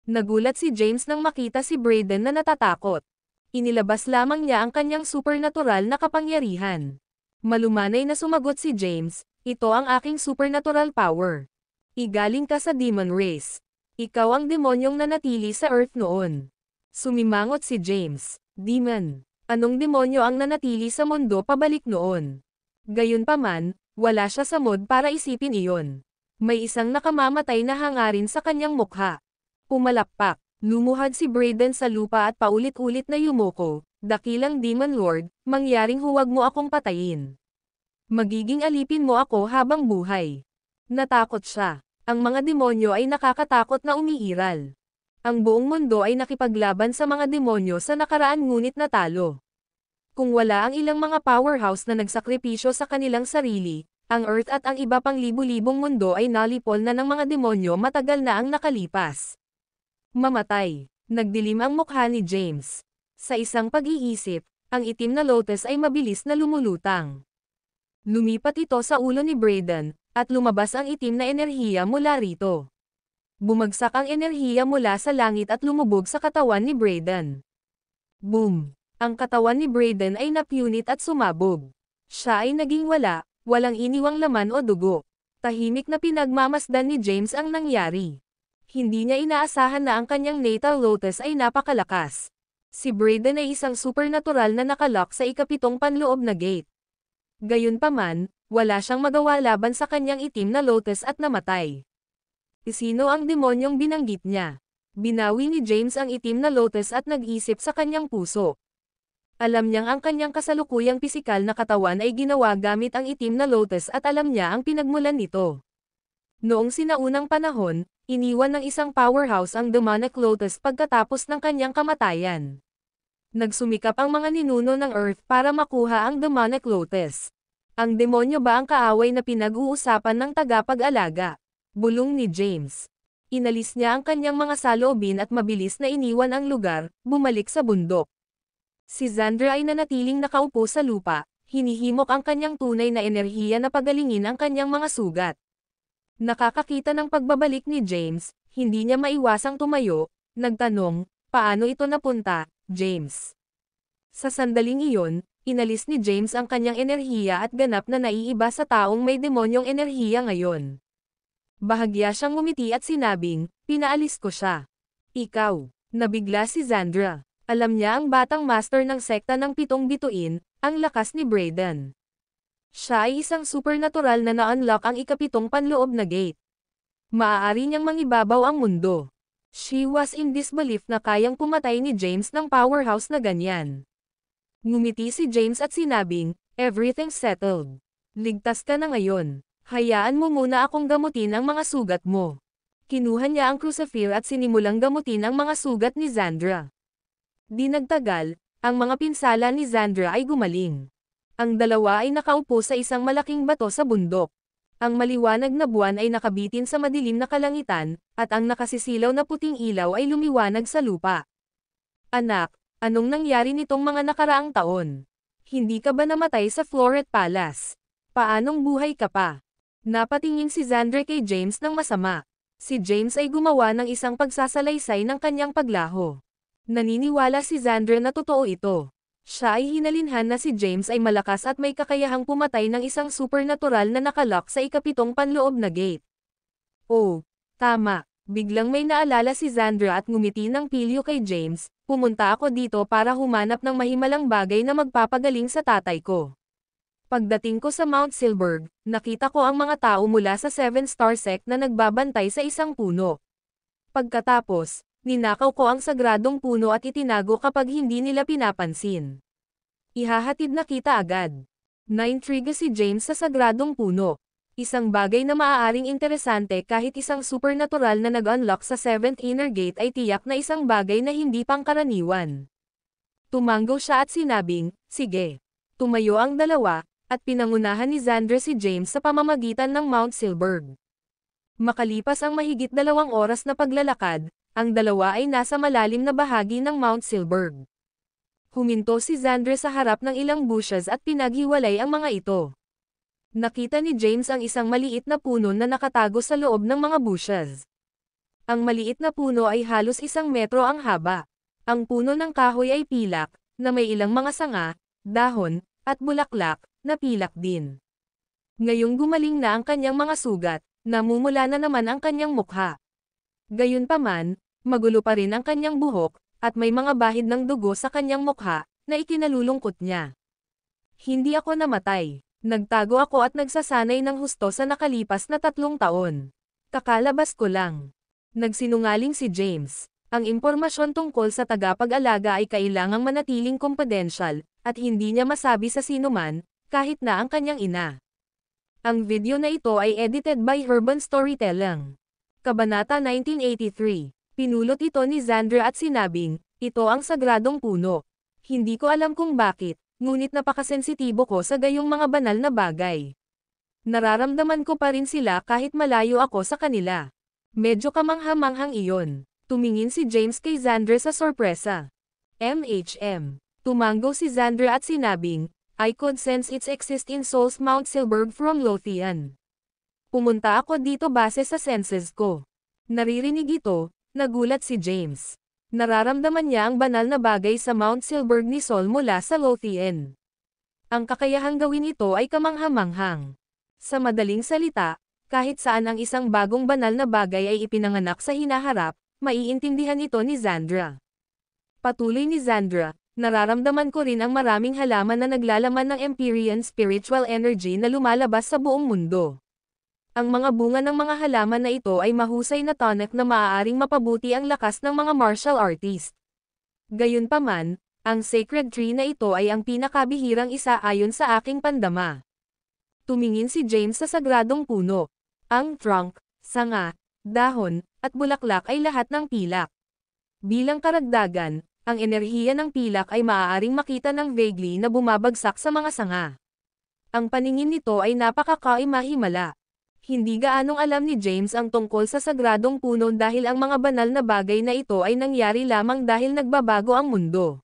Nagulat si James nang makita si Brayden na natatakot. Inilabas lamang niya ang kanyang supernatural na kapangyarihan. Malumanay na sumagot si James, ito ang aking supernatural power. Igaling ka sa demon race. Ikaw ang demonyong nanatili sa Earth noon. Sumimangot si James, demon. Anong demonyo ang nanatili sa mundo pabalik noon? Gayunpaman, wala siya sa mood para isipin iyon. May isang nakamamatay na hangarin sa kanyang mukha. Pumalakpak, lumuhad si Brayden sa lupa at paulit-ulit na yumuko, dakilang Demon Lord, mangyaring huwag mo akong patayin. Magiging alipin mo ako habang buhay. Natakot siya. Ang mga demonyo ay nakakatakot na umiiral. Ang buong mundo ay nakipaglaban sa mga demonyo sa nakaraan ngunit natalo. Kung wala ang ilang mga powerhouse na nagsakripisyo sa kanilang sarili, ang Earth at ang iba pang libu-libong mundo ay nalipol na ng mga demonyo matagal na ang nakalipas. Mamatay. Nagdilim ang mukha ni James. Sa isang pag-iisip, ang itim na lotus ay mabilis na lumulutang. Lumipat ito sa ulo ni Brayden, at lumabas ang itim na enerhiya mula rito. Bumagsak ang enerhiya mula sa langit at lumubog sa katawan ni Brayden. Boom! Ang katawan ni Brayden ay napunit at sumabog. Siya ay naging wala, walang iniwang laman o dugo. Tahimik na pinagmamasdan ni James ang nangyari. Hindi niya inaasahan na ang kanyang natal lotus ay napakalakas. Si Brayden ay isang supernatural na nakalock sa ikapitong panloob na gate. Gayunpaman, wala siyang magawa laban sa kanyang itim na lotus at namatay. Sino ang demonyong binanggit niya? Binawi ni James ang itim na lotus at nag-isip sa kanyang puso. Alam niyang ang kanyang kasalukuyang pisikal na katawan ay ginawa gamit ang itim na lotus at alam niya ang pinagmulan nito. Noong sinaunang panahon, iniwan ng isang powerhouse ang demonic lotus pagkatapos ng kanyang kamatayan. Nagsumikap ang mga ninuno ng Earth para makuha ang demonic lotus. Ang demonyo ba ang kaaway na pinag-uusapan ng tagapag-alaga? Bulong ni James. Inalis niya ang kanyang mga saloobin at mabilis na iniwan ang lugar, bumalik sa bundok. Si Xandra ay nanatiling nakaupo sa lupa, hinihimok ang kanyang tunay na enerhiya na pagalingin ang kanyang mga sugat. Nakakakita ng pagbabalik ni James, hindi niya maiwasang tumayo, nagtanong, paano ito napunta, James? Sa sandaling iyon, inalis ni James ang kanyang enerhiya at ganap na naiiba sa taong may demonyong enerhiya ngayon. Bahagya siyang ngumiti at sinabing, pinaalis ko siya. Ikaw, nabigla si Xandra. Alam niya ang batang master ng sekta ng 7 bituin, ang lakas ni Brayden. Siya ay isang supernatural na na-unlock ang ikapitong panloob na gate. Maaari niyang mangibabaw ang mundo. She was in disbelief na kayang pumatay ni James ng powerhouse na ganyan. Ngumiti si James at sinabing, everything's settled. Ligtas ka na ngayon. Hayaan mo muna akong gamutin ang mga sugat mo. Kinuha niya ang crucifier at sinimulang gamutin ang mga sugat ni Xandra. Di nagtagal, ang mga pinsala ni Xandra ay gumaling. Ang dalawa ay nakaupo sa isang malaking bato sa bundok. Ang maliwanag na buwan ay nakabitin sa madilim na kalangitan, at ang nakasisilaw na puting ilaw ay lumiwanag sa lupa. Anak, anong nangyari nitong mga nakaraang taon? Hindi ka ba namatay sa Floret Palace? Paanong buhay ka pa? Napatingin si Xandra kay James ng masama. Si James ay gumawa ng isang pagsasalaysay ng kanyang paglaho. Naniniwala si Xandra na totoo ito. Siya ay hinalinhan na si James ay malakas at may kakayahang pumatay ng isang supernatural na nakalock sa ikapitong panloob na gate. Oh, tama. Biglang may naalala si Xandra at ngumiti ng pilyo kay James, pumunta ako dito para humanap ng mahimalang bagay na magpapagaling sa tatay ko. Pagdating ko sa Mount Silberg, nakita ko ang mga tao mula sa 7-star sect na nagbabantay sa isang puno. Pagkatapos, ninakaw ko ang sagradong puno at itinago kapag hindi nila pinapansin. Ihahatid na kita agad. Naintriga si James sa sagradong puno. Isang bagay na maaaring interesante kahit isang supernatural na nag-unlock sa 7th inner gate ay tiyak na isang bagay na hindi pangkaraniwan. Tumanggo siya at sinabing, sige. Tumayo ang dalawa, at pinangunahan ni Xandra si James sa pamamagitan ng Mount Silberg. Makalipas ang mahigit 2 oras na paglalakad, ang dalawa ay nasa malalim na bahagi ng Mount Silberg. Huminto si Xandra sa harap ng ilang bushes at pinaghiwalay ang mga ito. Nakita ni James ang isang maliit na puno na nakatago sa loob ng mga bushes. Ang maliit na puno ay halos 1 metro ang haba. Ang puno ng kahoy ay pilak, na may ilang mga sanga, dahon, at bulaklak, na pilak din. Ngayong gumaling na ang kanyang mga sugat, namumula na naman ang kanyang mukha. Gayunpaman, magulo pa rin ang kanyang buhok, at may mga bahid ng dugo sa kanyang mukha, na ikinalulungkot niya. Hindi ako namatay. Nagtago ako at nagsasanay ng husto sa nakalipas na 3 taon. Kakalabas ko lang. Nagsinungaling si James. Ang impormasyon tungkol sa tagapag-alaga ay kailangang manatiling kumpidensyal, at hindi niya masabi sa sinuman, kahit na ang kanyang ina. Ang video na ito ay edited by Urban Storytelling. Kabanata 1983. Pinulot ito ni Xandra at sinabing, ito ang sagradong puno. Hindi ko alam kung bakit, ngunit napakasensitibo ko sa gayong mga banal na bagay. Nararamdaman ko pa rin sila kahit malayo ako sa kanila. Medyo kamangha-manghang iyon. Tumingin si James kay Xandra sa sorpresa. Tumango si Xandra at sinabing, I could sense its exist in Souls Mount Silberg from Lothian. Pumunta ako dito base sa senses ko. Naririnig ito, nagulat si James. Nararamdaman niya ang banal na bagay sa Mount Silberg ni Sol mula sa Lothian. Ang kakayahang gawin ito ay kamangha-manghang. Sa madaling salita, kahit saan ang isang bagong banal na bagay ay ipinanganak sa hinaharap, maiintindihan ito ni Xandra. Patuloy ni Xandra, nararamdaman ko rin ang maraming halaman na naglalaman ng Empyrean spiritual energy na lumalabas sa buong mundo. Ang mga bunga ng mga halaman na ito ay mahusay na tonic na maaaring mapabuti ang lakas ng mga martial artist. Gayunpaman, ang sacred tree na ito ay ang pinakabihirang isa ayon sa aking pandama. Tumingin si James sa sagradong puno. Ang trunk, sanga, dahon, at bulaklak ay lahat ng pilak. Bilang karagdagan, ang enerhiya ng pilak ay maaaring makita ng vaguely na bumabagsak sa mga sanga. Ang paningin nito ay napakakaimahimala. Hindi gaanong alam ni James ang tungkol sa sagradong puno dahil ang mga banal na bagay na ito ay nangyari lamang dahil nagbabago ang mundo.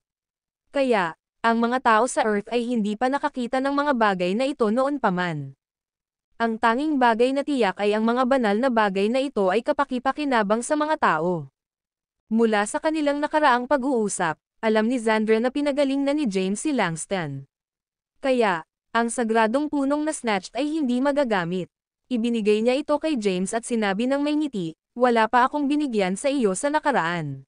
Kaya, ang mga tao sa Earth ay hindi pa nakakita ng mga bagay na ito noon pa man. Ang tanging bagay na tiyak ay ang mga banal na bagay na ito ay kapaki-pakinabang sa mga tao. Mula sa kanilang nakaraang pag-uusap, alam ni Xandra na pinagaling na ni James si Langston. Kaya, ang sagradong punong na-snatched ay hindi magagamit. Ibinigay niya ito kay James at sinabi ng may ngiti, wala pa akong binigyan sa iyo sa nakaraan.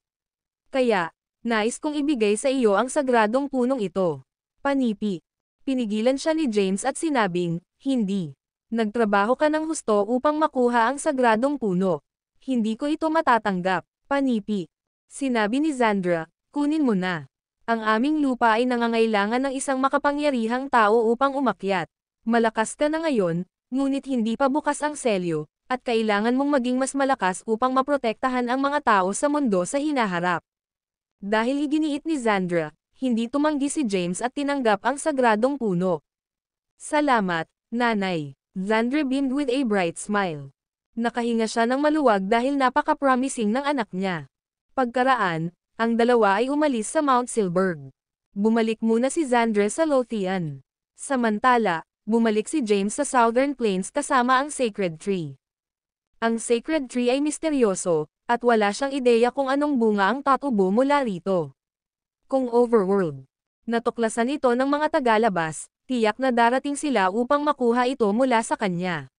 Kaya, nais kong ibigay sa iyo ang sagradong punong ito. Panipi. Pinigilan siya ni James at sinabing, hindi. Nagtrabaho ka ng husto upang makuha ang sagradong puno. Hindi ko ito matatanggap. Panipi. Sinabi ni Xandra, kunin mo na. Ang aming lupa ay nangangailangan ng isang makapangyarihang tao upang umakyat. Malakas ka na ngayon, ngunit hindi pa bukas ang selyo, at kailangan mong maging mas malakas upang maprotektahan ang mga tao sa mundo sa hinaharap. Dahil iginiit ni Xandra, hindi tumanggi si James at tinanggap ang sagradong puno. Salamat, nanay. Xandra beamed with a bright smile. Nakahinga siya ng maluwag dahil napaka-promising ng anak niya. Pagkaraan, ang dalawa ay umalis sa Mount Silberg. Bumalik muna si Xandra sa Lothian. Samantala, bumalik si James sa Southern Plains kasama ang Sacred Tree. Ang Sacred Tree ay misteryoso, at wala siyang ideya kung anong bunga ang tatubo mula rito. Kung overworld, natuklasan ito ng mga tagalabas, tiyak na darating sila upang makuha ito mula sa kanya.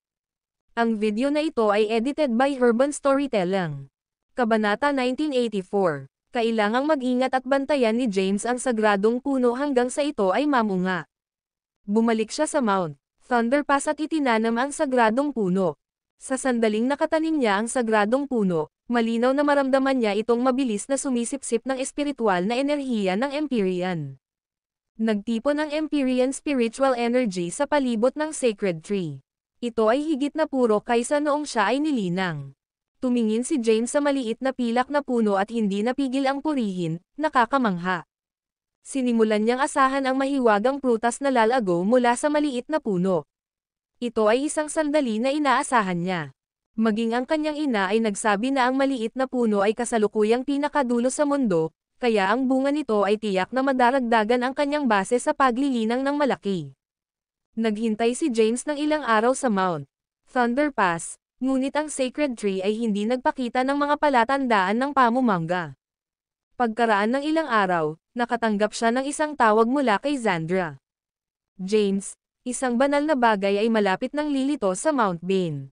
Ang video na ito ay edited by Urban Storytelling. Kabanata 1984. Kailangang mag-ingat at bantayan ni James ang sagradong puno hanggang sa ito ay mamunga. Bumalik siya sa Mount Thunderpass at itinanam ang sagradong puno. Sa sandaling nakatanim niya ang sagradong puno, malinaw na maramdaman niya itong mabilis na sumisipsip ng espiritual na enerhiya ng Empyrean. Nagtipon ang Empyrean spiritual energy sa palibot ng Sacred Tree. Ito ay higit na puro kaysa noong siya ay nilinang. Tumingin si James sa maliit na pilak na puno at hindi napigil ang purihin, nakakamangha. Sinimulan niyang asahan ang mahiwagang prutas na lalago mula sa maliit na puno. Ito ay isang sandali na inaasahan niya. Maging ang kanyang ina ay nagsabi na ang maliit na puno ay kasalukuyang pinakadulo sa mundo, kaya ang bunga nito ay tiyak na madaragdagan ang kanyang base sa paglilinang ng malaki. Naghintay si James ng ilang araw sa Mount Thunderpass, Ngunit ang Sacred Tree ay hindi nagpakita ng mga palatandaan ng pamumangga. Pagkaraan ng ilang araw, nakatanggap siya ng isang tawag mula kay Zandra. James, isang banal na bagay ay malapit ng lilito sa Mount Bane.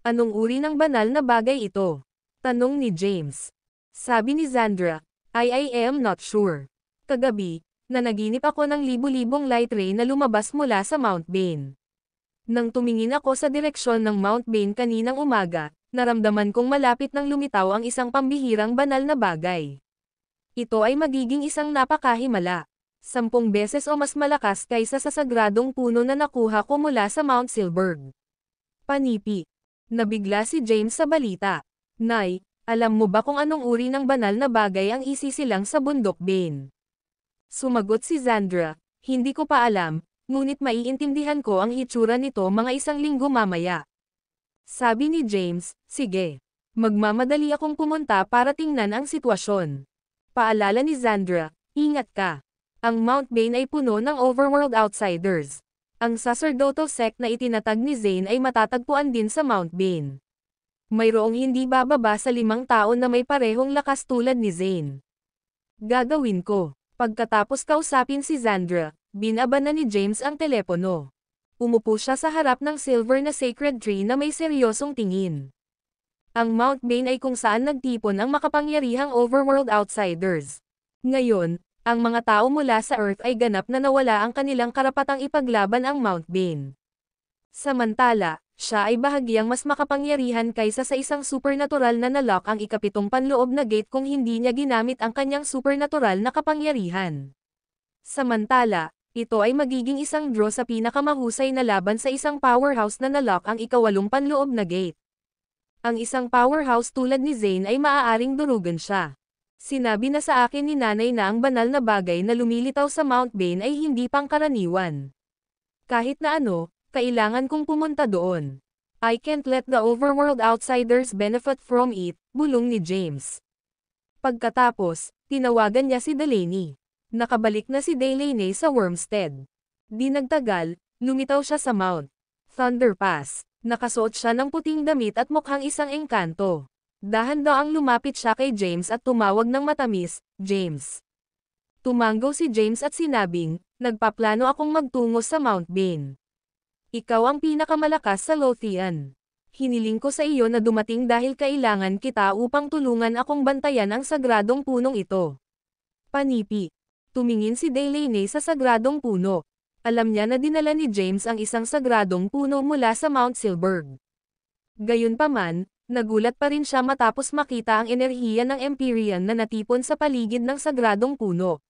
Anong uri ng banal na bagay ito? Tanong ni James. Sabi ni Zandra, I am not sure. Kagabi, nanaginip ako ng libu-libong light ray na lumabas mula sa Mount Bane. Nang tumingin ako sa direksyon ng Mount Bane kaninang umaga, naramdaman kong malapit nang lumitaw ang isang pambihirang banal na bagay. Ito ay magiging isang napakahimala. 10 beses o mas malakas kaysa sa sagradong puno na nakuha ko mula sa Mount Silberg. Panipi. Nabigla si James sa balita. Nay, alam mo ba kung anong uri ng banal na bagay ang isisilang sa bundok Bane? Sumagot si Zandra, hindi ko pa alam, ngunit maiintindihan ko ang hitsura nito mga 1 linggo mamaya. Sabi ni James, sige. Magmamadali akong pumunta para tingnan ang sitwasyon. Paalala ni Zandra, ingat ka. Ang Mount Bane ay puno ng overworld outsiders. Ang sacerdotal sect na itinatag ni Zane ay matatagpuan din sa Mount Bane. Mayroong hindi bababa sa 5 taon na may parehong lakas tulad ni Zane. Gagawin ko. Pagkatapos kausapin si Zandra, binaba na ni James ang telepono. Umupo siya sa harap ng silver na sacred tree na may seryosong tingin. Ang Mount Bane ay kung saan nagtipon ang makapangyarihang overworld outsiders. Ngayon, ang mga tao mula sa Earth ay ganap na nawala ang kanilang karapatang ipaglaban ang Mount Bane. Samantala, siya ay bahagyang mas makapangyarihan kaysa sa isang supernatural na nalock ang ika-7 panloob na gate kung hindi niya ginamit ang kanyang supernatural na kapangyarihan. Samantala, ito ay magiging isang draw sa pinakamahusay na laban sa isang powerhouse na nalock ang ika-8 panloob na gate. Ang isang powerhouse tulad ni Zane ay maaaring durugan siya. Sinabi na sa akin ni nanay na ang banal na bagay na lumilitaw sa Mount Bane ay hindi pangkaraniwan. Kahit na ano, kailangan kong pumunta doon. I can't let the overworld outsiders benefit from it, bulong ni James. Pagkatapos, tinawagan niya si Delaney. Nakabalik na si Delaney sa Wormstead. Di nagtagal, lumitaw siya sa Mount Thunder Pass. Nakasuot siya ng puting damit at mukhang isang engkanto. Dahan-daang lumapit siya kay James at tumawag ng matamis, James. Tumanggaw si James at sinabing, nagpaplano akong magtungo sa Mount Bane. Ikaw ang pinakamalakas sa Lothian. Hiniling ko sa iyo na dumating dahil kailangan kita upang tulungan akong bantayan ang sagradong punong ito. Panipi. Tumingin si Delaney sa sagradong puno. Alam niya na dinala ni James ang isang sagradong puno mula sa Mount Silberg. Gayunpaman, nagulat pa rin siya matapos makita ang enerhiya ng Empyrean na natipon sa paligid ng sagradong puno.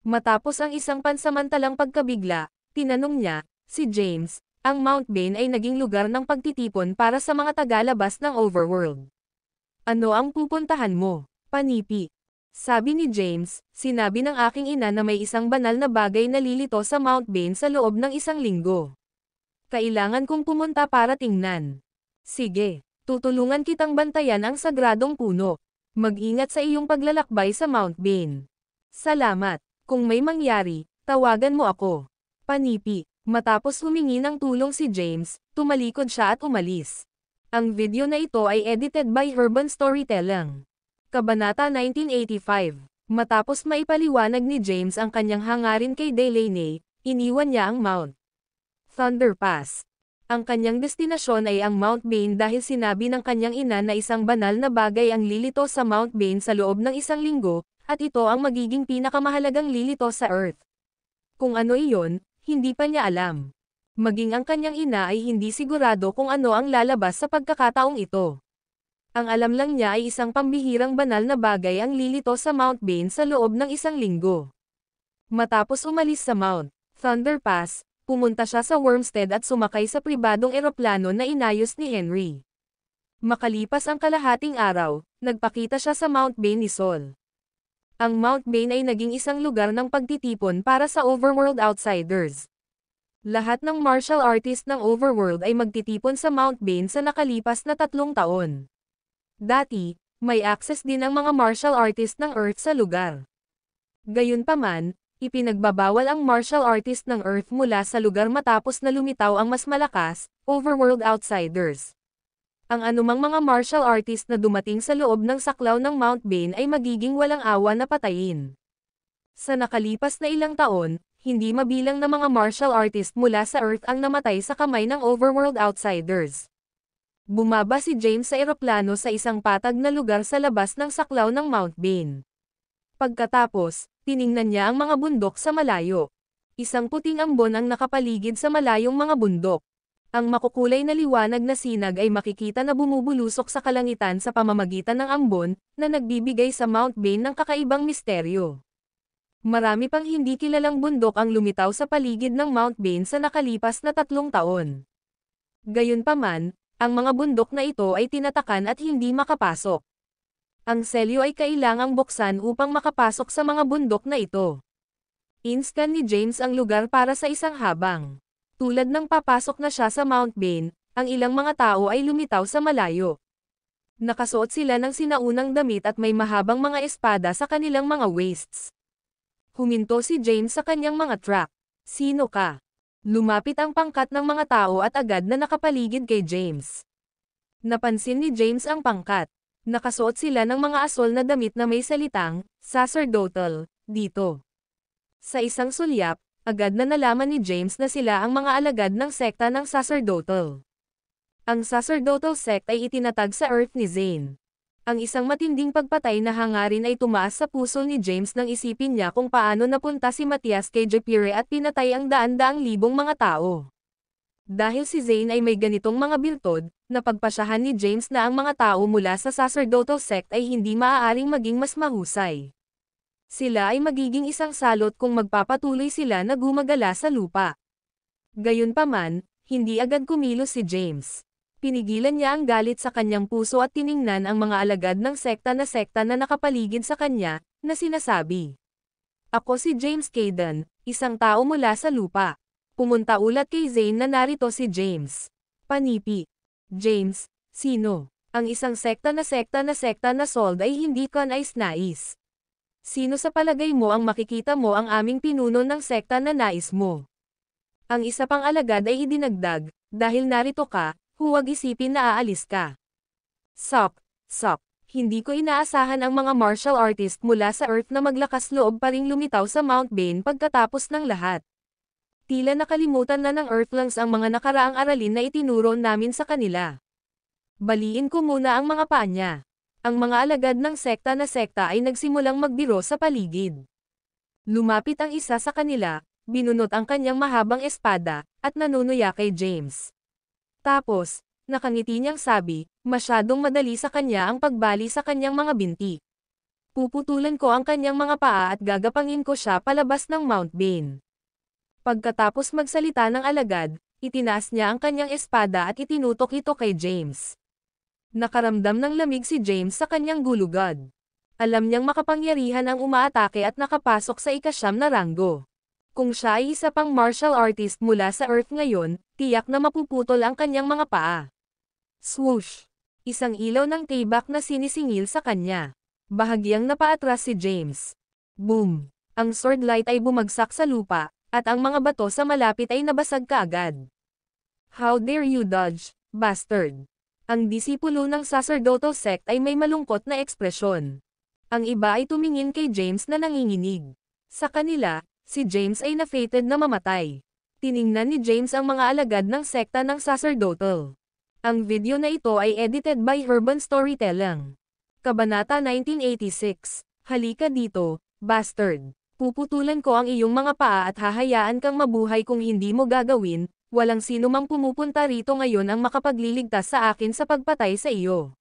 Matapos ang isang pansamantalang pagkabigla, tinanong niya, si James, ang Mount Bane ay naging lugar ng pagtitipon para sa mga tagalabas ng overworld. Ano ang pupuntahan mo? Panipi. Sabi ni James, sinabi ng aking ina na may isang banal na bagay na lilito sa Mount Bane sa loob ng 1 linggo. Kailangan kong pumunta para tingnan. Sige, tutulungan kitang bantayan ang sagradong puno. Mag-ingat sa iyong paglalakbay sa Mount Bane. Salamat. Kung may mangyari, tawagan mo ako. Panipi. Matapos humingi ng tulong si James, tumalikod siya at umalis. Ang video na ito ay edited by Urban Storytelling. Kabanata 1985. Matapos maipaliwanag ni James ang kanyang hangarin kay Delaney, iniwan niya ang Mount Thunder Pass. Ang kanyang destinasyon ay ang Mount Bane dahil sinabi ng kanyang ina na isang banal na bagay ang lilito sa Mount Bane sa loob ng 1 linggo, at ito ang magiging pinakamahalagang lilito sa Earth. Kung ano iyon, hindi pa niya alam. Maging ang kanyang ina ay hindi sigurado kung ano ang lalabas sa pagkakataong ito. Ang alam lang niya ay isang pambihirang banal na bagay ang lilito sa Mount Bane sa loob ng 1 linggo. Matapos umalis sa Mount Thunder Pass, pumunta siya sa Wormstead at sumakay sa pribadong eroplano na inayos ni Henry. Makalipas ang kalahating araw, nagpakita siya sa Mount Bane ni Sol. Ang Mount Bane ay naging isang lugar ng pagtitipon para sa overworld outsiders. Lahat ng martial artist ng overworld ay magtitipon sa Mount Bane sa nakalipas na 3 taon. Dati, may access din ang mga martial artist ng Earth sa lugar. Gayunpaman, ipinagbabawal ang martial artist ng Earth mula sa lugar matapos na lumitaw ang mas malakas, overworld outsiders. Ang anumang mga martial artist na dumating sa loob ng saklaw ng Mount Bane ay magiging walang awa na patayin. Sa nakalipas na ilang taon, hindi mabilang na mga martial artist mula sa Earth ang namatay sa kamay ng Overworld Outsiders. Bumaba si James sa eroplano sa isang patag na lugar sa labas ng saklaw ng Mount Bane. Pagkatapos, tiningnan niya ang mga bundok sa malayo. Isang puting ambon ang nakapaligid sa malayong mga bundok. Ang makukulay na liwanag na sinag ay makikita na bumubulusok sa kalangitan sa pamamagitan ng ambon, na nagbibigay sa Mount Bane ng kakaibang misteryo. Marami pang hindi kilalang bundok ang lumitaw sa paligid ng Mount Bane sa nakalipas na 3 taon. Gayunpaman, ang mga bundok na ito ay tinatakan at hindi makapasok. Ang selyo ay kailangang buksan upang makapasok sa mga bundok na ito. Inscan ni James ang lugar para sa isang habang. Tulad ng papasok na siya sa Mount Bane, ang ilang mga tao ay lumitaw sa malayo. Nakasuot sila ng sinaunang damit at may mahabang mga espada sa kanilang mga waists. Huminto si James sa kanyang mga truck. Sino ka? Lumapit ang pangkat ng mga tao at agad na nakapaligid kay James. Napansin ni James ang pangkat. Nakasuot sila ng mga asol na damit na may salitang, sacerdotal, dito. Sa isang sulyap, agad na nalaman ni James na sila ang mga alagad ng sekta ng sacerdotal. Ang sacerdotal sect ay itinatag sa Earth ni Zane. Ang isang matinding pagpatay na hangarin ay tumaas sa puso ni James nang isipin niya kung paano napunta si Matthias kay Japire at pinatay ang daan-daang libong mga tao. Dahil si Zane ay may ganitong mga biltod, napagpasyahan ni James na ang mga tao mula sa sacerdotal sect ay hindi maaaring maging mas mahusay. Sila ay magiging isang salot kung magpapatuloy sila na gumagala sa lupa. Gayunpaman, hindi agad kumilos si James. Pinigilan niya ang galit sa kanyang puso at tiningnan ang mga alagad ng sekta na nakapaligid sa kanya, na sinasabi. Ako si James Caden, isang tao mula sa lupa. Pumunta ulat kay Zane na narito si James. Panipi. James, sino? Ang isang sekta na sold ay hindi ka nais-nais. Sino sa palagay mo ang makikita mo ang aming pinuno ng sekta na nais mo? Ang isa pang alagad ay idinagdag, dahil narito ka, huwag isipin na aalis ka. Sok, hindi ko inaasahan ang mga martial artist mula sa Earth na maglakas loob pa ring lumitaw sa Mount Bane pagkatapos ng lahat. Tila nakalimutan na ng Earthlings ang mga nakaraang aralin na itinuro namin sa kanila. Baliin ko muna ang mga paa niya. Ang mga alagad ng sekta ay nagsimulang magbiro sa paligid. Lumapit ang isa sa kanila, binunot ang kanyang mahabang espada, at nanunuya kay James. Tapos, nakangiti niyang sabi, masyadong madali sa kanya ang pagbali sa kanyang mga binti. Puputulan ko ang kanyang mga paa at gagapangin ko siya palabas ng Mount Bane. Pagkatapos magsalita ng alagad, itinaas niya ang kanyang espada at itinutok ito kay James. Nakaramdam ng lamig si James sa kanyang gulugad. Alam niyang makapangyarihan ang umaatake at nakapasok sa ika-9 na ranggo. Kung siya ay isa pang martial artist mula sa Earth ngayon, tiyak na mapuputol ang kanyang mga paa. Swoosh! Isang ilaw ng tibak na sinisingil sa kanya. Bahagyang napaatras si James. Boom! Ang sword light ay bumagsak sa lupa, at ang mga bato sa malapit ay nabasag kaagad. How dare you dodge, bastard! Ang disipulo ng sacerdotal sect ay may malungkot na ekspresyon. Ang iba ay tumingin kay James na nanginginig. Sa kanila, si James ay na-fated na mamatay. Tiningnan ni James ang mga alagad ng sekta ng sacerdotal. Ang video na ito ay edited by Urban Storytelling. Kabanata 1986. Halika dito, bastard. Puputulan ko ang iyong mga paa at hahayaan kang mabuhay kung hindi mo gagawin. Walang sino mang pumupunta rito ngayon ang makapagliligtas sa akin sa pagpatay sa iyo.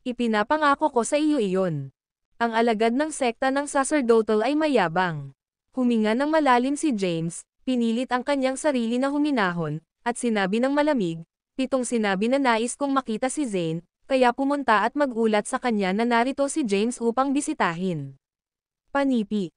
Ipinapangako ko sa iyo iyon. Ang alagad ng sekta ng sacerdotal ay mayabang. Huminga ng malalim si James, pinilit ang kanyang sarili na huminahon, at sinabi ng malamig, pitong sinabi na nais kong makita si Zane, kaya pumunta at magulat sa kanya na narito si James upang bisitahin. Panipi.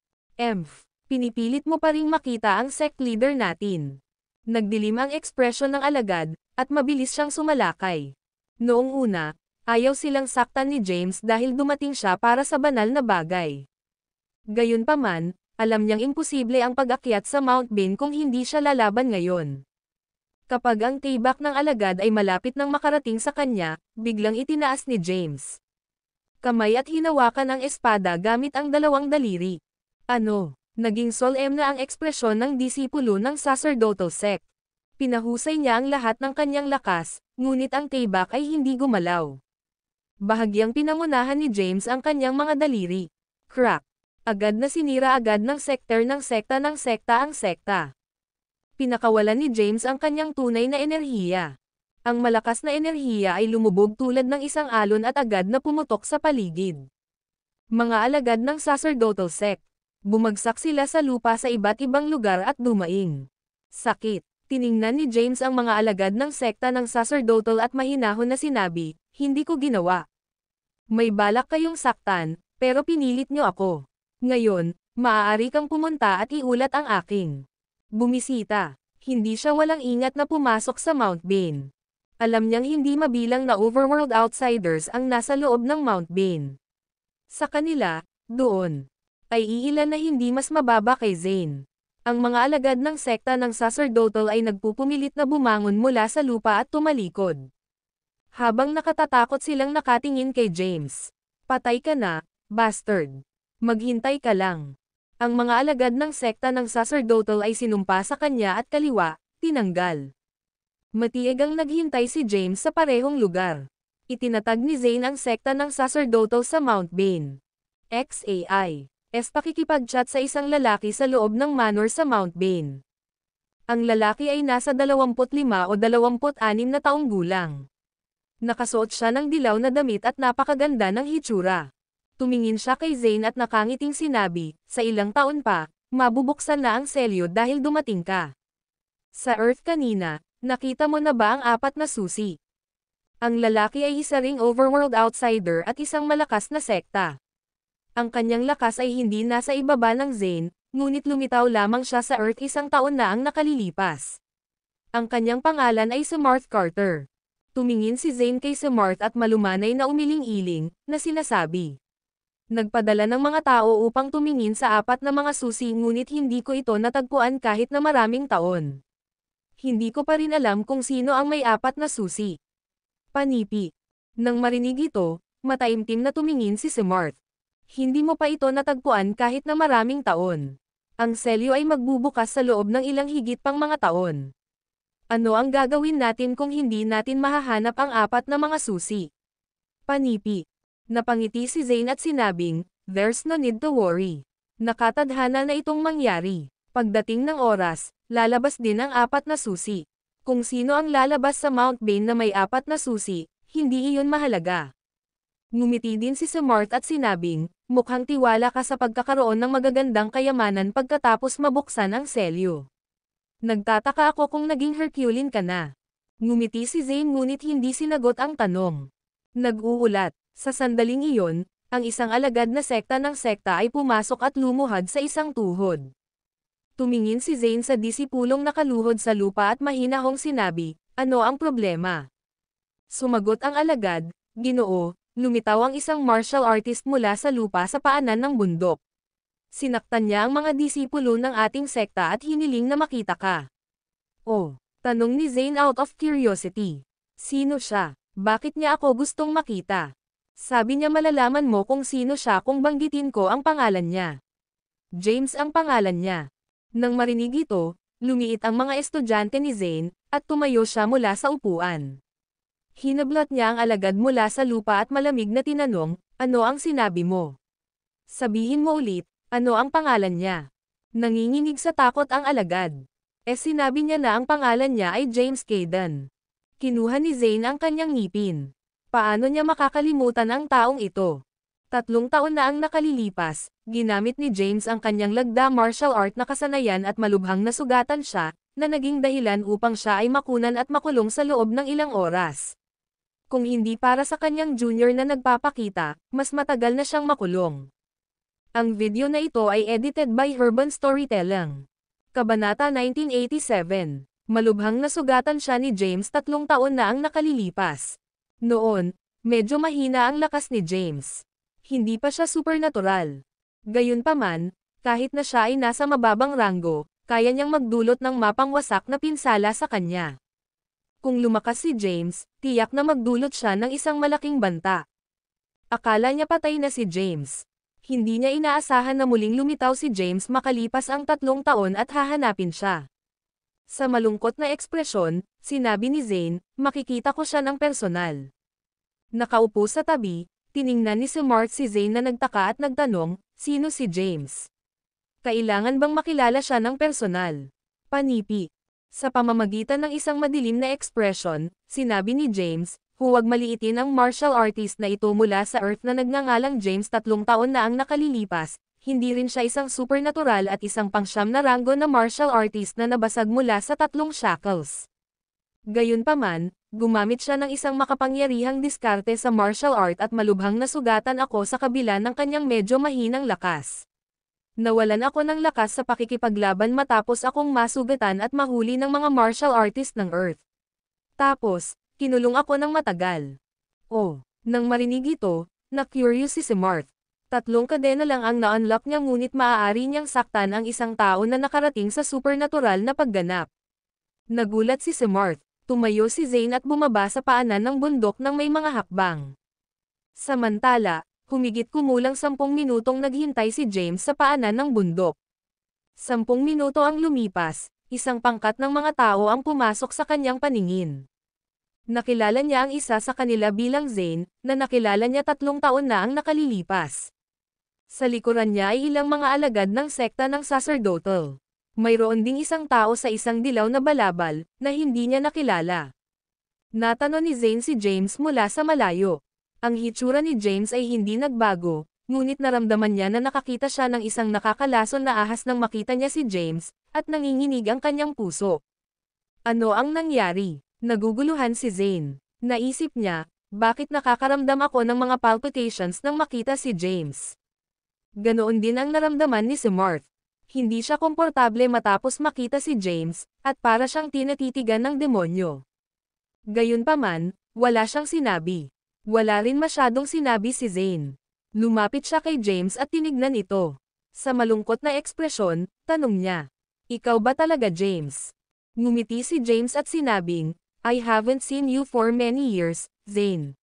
Pinipilit mo pa ring makita ang sect leader natin. Nagdilim ang ekspresyon ng alagad, at mabilis siyang sumalakay. Noong una, ayaw silang saktan ni James dahil dumating siya para sa banal na bagay. Gayunpaman, alam niyang imposible ang pag-akyat sa Mount Bane kung hindi siya lalaban ngayon. Kapag ang tibak ng alagad ay malapit nang makarating sa kanya, biglang itinaas ni James kamay at hinawakan ang espada gamit ang dalawang daliri. Ano? Naging solemn na ang ekspresyon ng disipulo ng sacerdotal sect. Pinahusay niya ang lahat ng kanyang lakas, ngunit ang tibak ay hindi gumalaw. Bahagyang pinangunahan ni James ang kanyang mga daliri. Crack! Agad na sinira agad ng sekter ng sekta ang sekta. Pinakawalan ni James ang kanyang tunay na enerhiya. Ang malakas na enerhiya ay lumubog tulad ng isang alon at agad na pumutok sa paligid. Mga alagad ng sacerdotal sect. Bumagsak sila sa lupa sa iba't ibang lugar at dumaing. Sakit. Tiningnan ni James ang mga alagad ng sekta ng sacerdotal at mahinahon na sinabi, "Hindi ko ginawa. May balak kayong saktan, pero pinilit niyo ako. Ngayon, maaari kang pumunta at iulat ang aking bumisita." Hindi siya walang ingat na pumasok sa Mount Bane. Alam niyang hindi mabilang na overworld outsiders ang nasa loob ng Mount Bane. Sa kanila, doon, ay iilan na hindi mas mababa kay Zane. Ang mga alagad ng sekta ng sacerdotal ay nagpupumilit na bumangon mula sa lupa at tumalikod. Habang nakatatakot silang nakatingin kay James. "Patay ka na, bastard. Maghintay ka lang." Ang mga alagad ng sekta ng sacerdotal ay sinumpa sa kanya at kaliwa, tinanggal. Matieg ang naghintay si James sa parehong lugar. Itinatag ni Zane ang sekta ng sacerdotal sa Mount Bane. XAI. Pakikipag-chat sa isang lalaki sa loob ng manor sa Mount Bane. Ang lalaki ay nasa 25 o 26 na taong gulang. Nakasuot siya ng dilaw na damit at napakaganda ng hitsura. Tumingin siya kay Zane at nakangiting sinabi, "Sa ilang taon pa, mabubuksan na ang selyo dahil dumating ka. Sa Earth kanina, nakita mo na ba ang 4 na susi?" Ang lalaki ay isa ring overworld outsider at isang malakas na sekta. Ang kanyang lakas ay hindi nasa ibaba ng Zane, ngunit lumitaw lamang siya sa Earth 1 taon na ang nakalilipas. Ang kanyang pangalan ay Samarth Carter. Tumingin si Zane kay Samarth at malumanay na umiling-iling, na sinasabi. Nagpadala ng mga tao upang tumingin sa 4 na mga susi ngunit hindi ko ito natagpuan kahit na maraming taon. Hindi ko pa rin alam kung sino ang may 4 na susi. Panipi. Nang marinig ito, mataimtim na tumingin si Samarth. Hindi mo pa ito natagpuan kahit na maraming taon. Ang selyo ay magbubukas sa loob ng ilang higit pang mga taon. Ano ang gagawin natin kung hindi natin mahahanap ang 4 na mga susi? Panipi. Napangiti si Zane at sinabing, "There's no need to worry. Nakatadhana na itong mangyari. Pagdating ng oras, lalabas din ang 4 na susi. Kung sino ang lalabas sa Mount Bane na may 4 na susi, hindi iyon mahalaga." Ngumiti din si Samarth at sinabing, "Mukhang tiwala ka sa pagkakaroon ng magagandang kayamanan pagkatapos mabuksan ang selyo. Nagtataka ako kung naging Herculean ka na." Ngumiti si Zane ngunit hindi sinagot ang tanong. Nag-uulat. Sa sandaling iyon, ang isang alagad na sekta ng sekta ay pumasok at lumuhad sa isang tuhod. Tumingin si Zane sa disipulong nakaluhod sa lupa at mahinahong sinabi, "Ano ang problema?" Sumagot ang alagad, "Ginoo, lumitaw ang isang martial artist mula sa lupa sa paanan ng bundok. Sinaktan niya ang mga disipulo ng ating sekta at hiniling na makita ka." "Oh," tanong ni Zane out of curiosity. "Sino siya? Bakit niya ako gustong makita?" Sabi niya malalaman mo kung sino siya kung banggitin ko ang pangalan niya. James ang pangalan niya. Nang marinig ito, lumiit ang mga estudyante ni Zane, at tumayo siya mula sa upuan. Hinablot niya ang alagad mula sa lupa at malamig na tinanong, "Ano ang sinabi mo? Sabihin mo ulit, ano ang pangalan niya?" Nanginginig sa takot ang alagad. Sinabi niya na ang pangalan niya ay James Caden. Kinuha ni Zane ang kanyang ngipin. Paano niya makakalimutan ang taong ito? 3 taon na ang nakalilipas, ginamit ni James ang kanyang lagda martial art na kasanayan at malubhang nasugatan siya, na naging dahilan upang siya ay makunan at makulong sa loob ng ilang oras. Kung hindi para sa kanyang junior na nagpapakita, mas matagal na siyang makulong. Ang video na ito ay edited by Urban Storytelling. Kabanata 1987. Malubhang nasugatan siya ni James 3 taon na ang nakalilipas. Noon, medyo mahina ang lakas ni James. Hindi pa siya supernatural. Gayunpaman, kahit na siya ay nasa mababang ranggo, kaya niyang magdulot ng mapangwasak na pinsala sa kanya. Kung lumakas si James, tiyak na magdulot siya ng isang malaking banta. Akala niya patay na si James. Hindi niya inaasahan na muling lumitaw si James makalipas ang 3 taon at hahanapin siya. Sa malungkot na ekspresyon, sinabi ni Zane, makikita ko siya ng personal. Nakaupo sa tabi, tiningnan ni Smart si Zane na nagtaka at nagtanong, sino si James? Kailangan bang makilala siya ng personal? Panipi. Sa pamamagitan ng isang madilim na ekspresyon, sinabi ni James, huwag maliitin ang martial artist na ito mula sa Earth na nagngangalang James 3 taon na ang nakalilipas, hindi rin siya isang supernatural at isang pangsyam na ranggo na martial artist na nabasag mula sa 3 shackles. Gayunpaman, gumamit siya ng isang makapangyarihang diskarte sa martial art at malubhang nasugatan ako sa kabila ng kanyang medyo mahinang lakas. Nawalan ako ng lakas sa pakikipaglaban matapos akong masugatan at mahuli ng mga martial artist ng Earth. Tapos, kinulong ako ng matagal. Oh, nang marinig ito, na-curious si Smart. 3 kadena lang ang na-unlock niya ngunit maaari niyang saktan ang isang tao na nakarating sa supernatural na pagganap. Nagulat si Smart, tumayo si Zane at bumaba sa paanan ng bundok ng may mga hakbang. Samantala, humigit kumulang 10 minutong naghintay si James sa paanan ng bundok. 10 minuto ang lumipas, isang pangkat ng mga tao ang pumasok sa kanyang paningin. Nakilala niya ang isa sa kanila bilang Zane, na nakilala niya 3 taon na ang nakalilipas. Sa likuran niya ay ilang mga alagad ng sekta ng sacerdotal. Mayroon ding isang tao sa isang dilaw na balabal, na hindi niya nakilala. Natanong ni Zane si James mula sa malayo. Ang hitsura ni James ay hindi nagbago, ngunit naramdaman niya na nakakita siya ng isang nakakalason na ahas nang makita niya si James, at nanginginig ang kanyang puso. Ano ang nangyari? Naguguluhan si Zane. Naisip niya, bakit nakakaramdam ako ng mga palpitations nang makita si James? Ganoon din ang naramdaman ni Smart. Hindi siya komportable matapos makita si James, at para siyang tinatitigan ng demonyo. Gayunpaman, wala siyang sinabi. Wala rin masyadong sinabi si Zane. Lumapit siya kay James at tinignan ito. Sa malungkot na ekspresyon, tanong niya, ikaw ba talaga James? Ngumiti si James at sinabing, I haven't seen you for many years, Zane.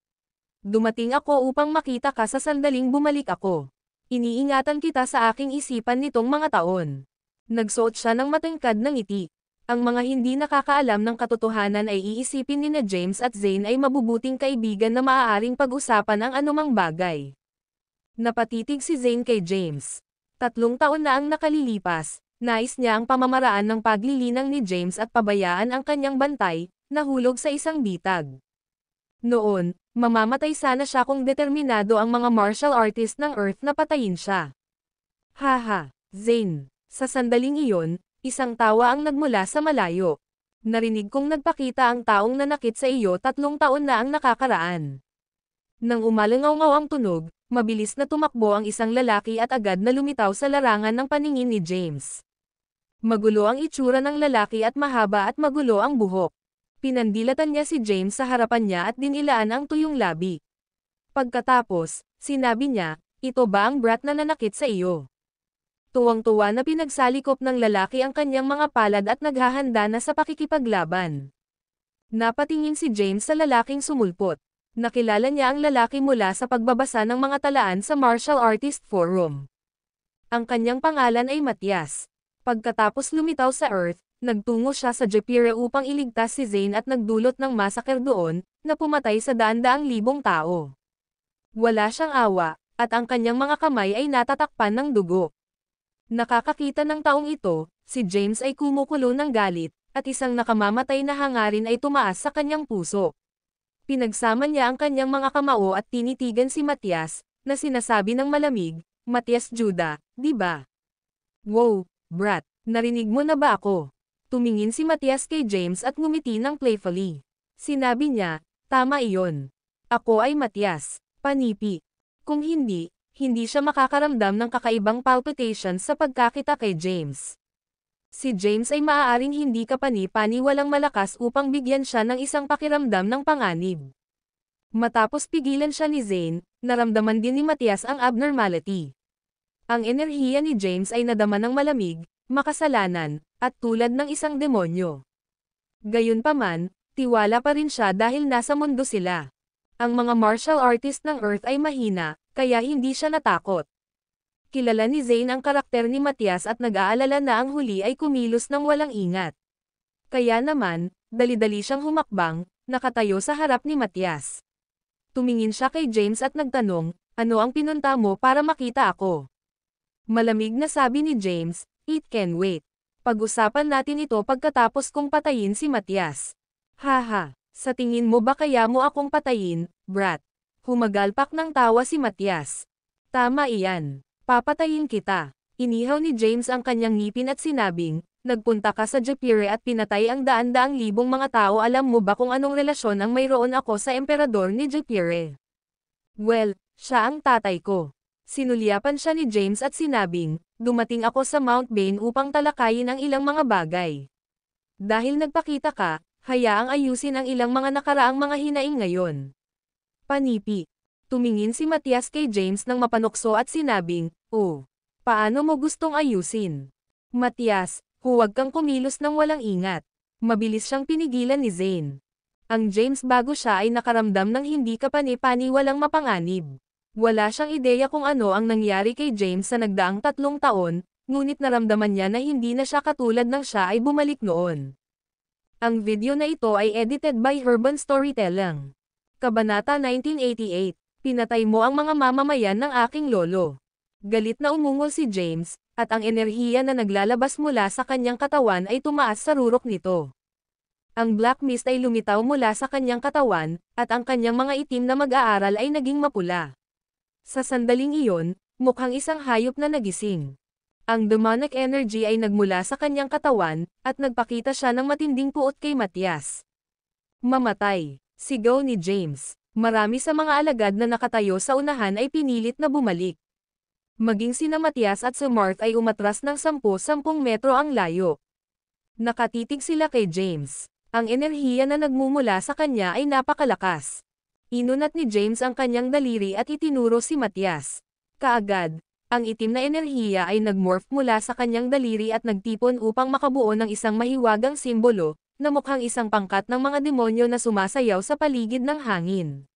Dumating ako upang makita ka sa sandaling bumalik ako. Iniingatan kita sa aking isipan nitong mga taon. Nagsuot siya ng matangkad na ngiti. Ang mga hindi nakakaalam ng katotohanan ay iisipin ni na James at Zane ay mabubuting kaibigan na maaaring pag-usapan ang anumang bagay. Napatitig si Zane kay James. 3 taon na ang nakalilipas, nais niya ang pamamaraan ng paglilinang ni James at pabayaan ang kanyang bantay, nahulog sa isang bitag. Noon, mamamatay sana siya kung determinado ang mga martial artist ng Earth na patayin siya. Haha, Zane. Sa sandaling iyon, isang tawa ang nagmula sa malayo. Narinig kong nagpakita ang taong nanakit sa iyo 3 taon na ang nakakaraan. Nang umalangaw-ngaw ang tunog, mabilis na tumakbo ang isang lalaki at agad na lumitaw sa larangan ng paningin ni James. Magulo ang itsura ng lalaki at mahaba at magulo ang buhok. Pinandilatan niya si James sa harapan niya at dinilaan ang tuyong labi. Pagkatapos, sinabi niya, ito ba ang brat na nanakit sa iyo? Tuwang-tuwa na pinagsalikop ng lalaki ang kanyang mga palad at naghahanda na sa pakikipaglaban. Napatingin si James sa lalaking sumulpot. Nakilala niya ang lalaki mula sa pagbabasa ng mga talaan sa Martial Artist Forum. Ang kanyang pangalan ay Matias. Pagkatapos lumitaw sa Earth, nagtungo siya sa Japira upang iligtas si Zane at nagdulot ng massacre doon, na pumatay sa daan-daang libong tao. Wala siyang awa, at ang kanyang mga kamay ay natatakpan ng dugo. Nakakakita ng taong ito, si James ay kumukulo ng galit, at isang nakamamatay na hangarin ay tumaas sa kanyang puso. Pinagsama niya ang kanyang mga kamao at tinitigan si Matias, na sinasabi ng malamig, Matias Judah, di ba? Wow, brat, narinig mo na ba ako? Tumingin si Matias kay James at ngumiti ng playfully. Sinabi niya, tama iyon. Ako ay Matias, panipi. Kung hindi siya makakaramdam ng kakaibang palpitations sa pagkakita kay James. Si James ay maaaring hindi kapani-pani walang malakas upang bigyan siya ng isang pakiramdam ng panganib. Matapos pigilan siya ni Zane, naramdaman din ni Matias ang abnormality. Ang enerhiya ni James ay nadama ng malamig, makasalanan, at tulad ng isang demonyo. Gayunpaman, Tiwala pa rin siya dahil nasa mundo sila. Ang mga martial artist ng Earth ay mahina, kaya hindi siya natakot. Kilala ni Zane ang karakter ni Matias at nag-aalala na ang huli ay kumilos ng walang ingat. Kaya naman, dali-dali siyang humakbang, nakatayo sa harap ni Matias. Tumingin siya kay James at nagtanong, ano ang pinunta mo para makita ako? Malamig na sabi ni James, it can wait. Pag-usapan natin ito pagkatapos kong patayin si Matias. Haha, sa tingin mo ba kaya mo akong patayin, brat? Humagalpak ng tawa si Matias. Tama iyan. Papatayin kita. Inihaw ni James ang kanyang ngipin at sinabing, nagpunta ka sa Japire at pinatay ang daan-daang libong mga tao. Alam mo ba kung anong relasyon ang mayroon ako sa emperador ni Japire? Well, siya ang tatay ko. Sinulyapan siya ni James at sinabing, dumating ako sa Mount Bane upang talakayin ang ilang mga bagay. Dahil nagpakita ka, hayaang ayusin ang ilang mga nakaraang mga hinaing ngayon. Panipi. Tumingin si Matias kay James ng mapanukso at sinabing, oh, paano mo gustong ayusin? Matias, huwag kang kumilos ng walang ingat. Mabilis siyang pinigilan ni Zane. Ang James bago siya ay nakaramdam ng hindi kapani-pani walang mapanganib. Wala siyang ideya kung ano ang nangyari kay James sa nagdaang 3 taon, ngunit naramdaman niya na hindi na siya katulad ng siya ay bumalik noon. Ang video na ito ay edited by Urban Storytelling. Kabanata 1988, pinatay mo ang mga mamamayan ng aking lolo. Galit na umungol si James, at ang enerhiya na naglalabas mula sa kanyang katawan ay tumaas sa rurok nito. Ang black mist ay lumitaw mula sa kanyang katawan, at ang kanyang mga itim na mag-aaral ay naging mapula. Sa sandaling iyon, mukhang isang hayop na nagising. Ang demonic energy ay nagmula sa kanyang katawan, at nagpakita siya ng matinding puot kay Matias. Mamatay, sigaw ni James. Marami sa mga alagad na nakatayo sa unahan ay pinilit na bumalik. Maging sina Matias at si Marth ay umatras ng 10 metro ang layo. Nakatitig sila kay James. Ang enerhiya na nagmumula sa kanya ay napakalakas. Inunat ni James ang kanyang daliri at itinuro si Matias. Kaagad, ang itim na enerhiya ay nagmorph mula sa kanyang daliri at nagtipon upang makabuo ng isang mahiwagang simbolo, na mukhang isang pangkat ng mga demonyo na sumasayaw sa paligid ng hangin.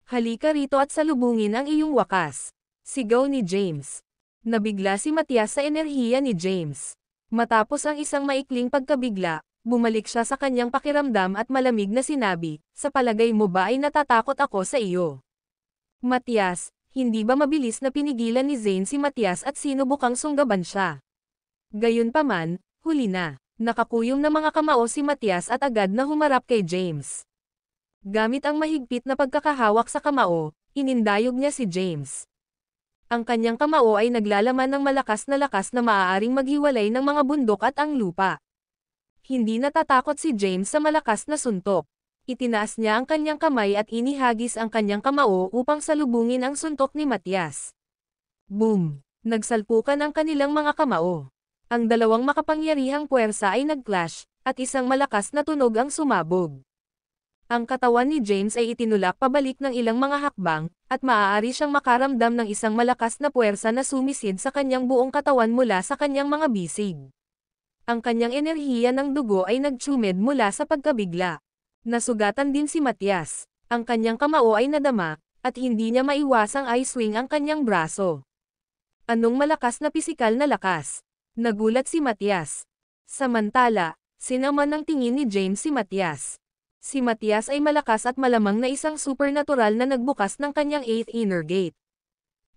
Halika rito at salubungin ang iyong wakas. Sigaw ni James. Nabigla si Matias sa enerhiya ni James. Matapos ang isang maikling pagkabigla, bumalik siya sa kanyang pakiramdam at malamig na sinabi, sa palagay mo ba ay natatakot ako sa iyo? Matias, hindi ba mabilis na pinigilan ni Zane si Matias at sinubukang sunggaban siya? Gayunpaman, huli na. Nakakuyom na mga kamao si Matias at agad na humarap kay James. Gamit ang mahigpit na pagkakahawak sa kamao, inindayog niya si James. Ang kanyang kamao ay naglalaman ng malakas na maaaring maghiwalay ng mga bundok at ang lupa. Hindi natatakot si James sa malakas na suntok. Itinaas niya ang kanyang kamay at inihagis ang kanyang kamao upang salubungin ang suntok ni Matias. Boom! Nagsalpukan ang kanilang mga kamao. Ang dalawang makapangyarihang puwersa ay nag-clash, at isang malakas na tunog ang sumabog. Ang katawan ni James ay itinulak pabalik ng ilang mga hakbang, at maaari siyang makaramdam ng isang malakas na puwersa na sumisid sa kanyang buong katawan mula sa kanyang mga bisig. Ang kanyang enerhiya ng dugo ay nagtsumid mula sa pagkabigla. Nasugatan din si Matias. Ang kanyang kamao ay nadama, at hindi niya maiwasang i-swing ang kanyang braso. Anong malakas na pisikal na lakas? Nagulat si Matias. Samantala, sinaman ng tingin ni James si Matias. Si Matias ay malakas at malamang na isang supernatural na nagbukas ng kanyang 8th inner gate.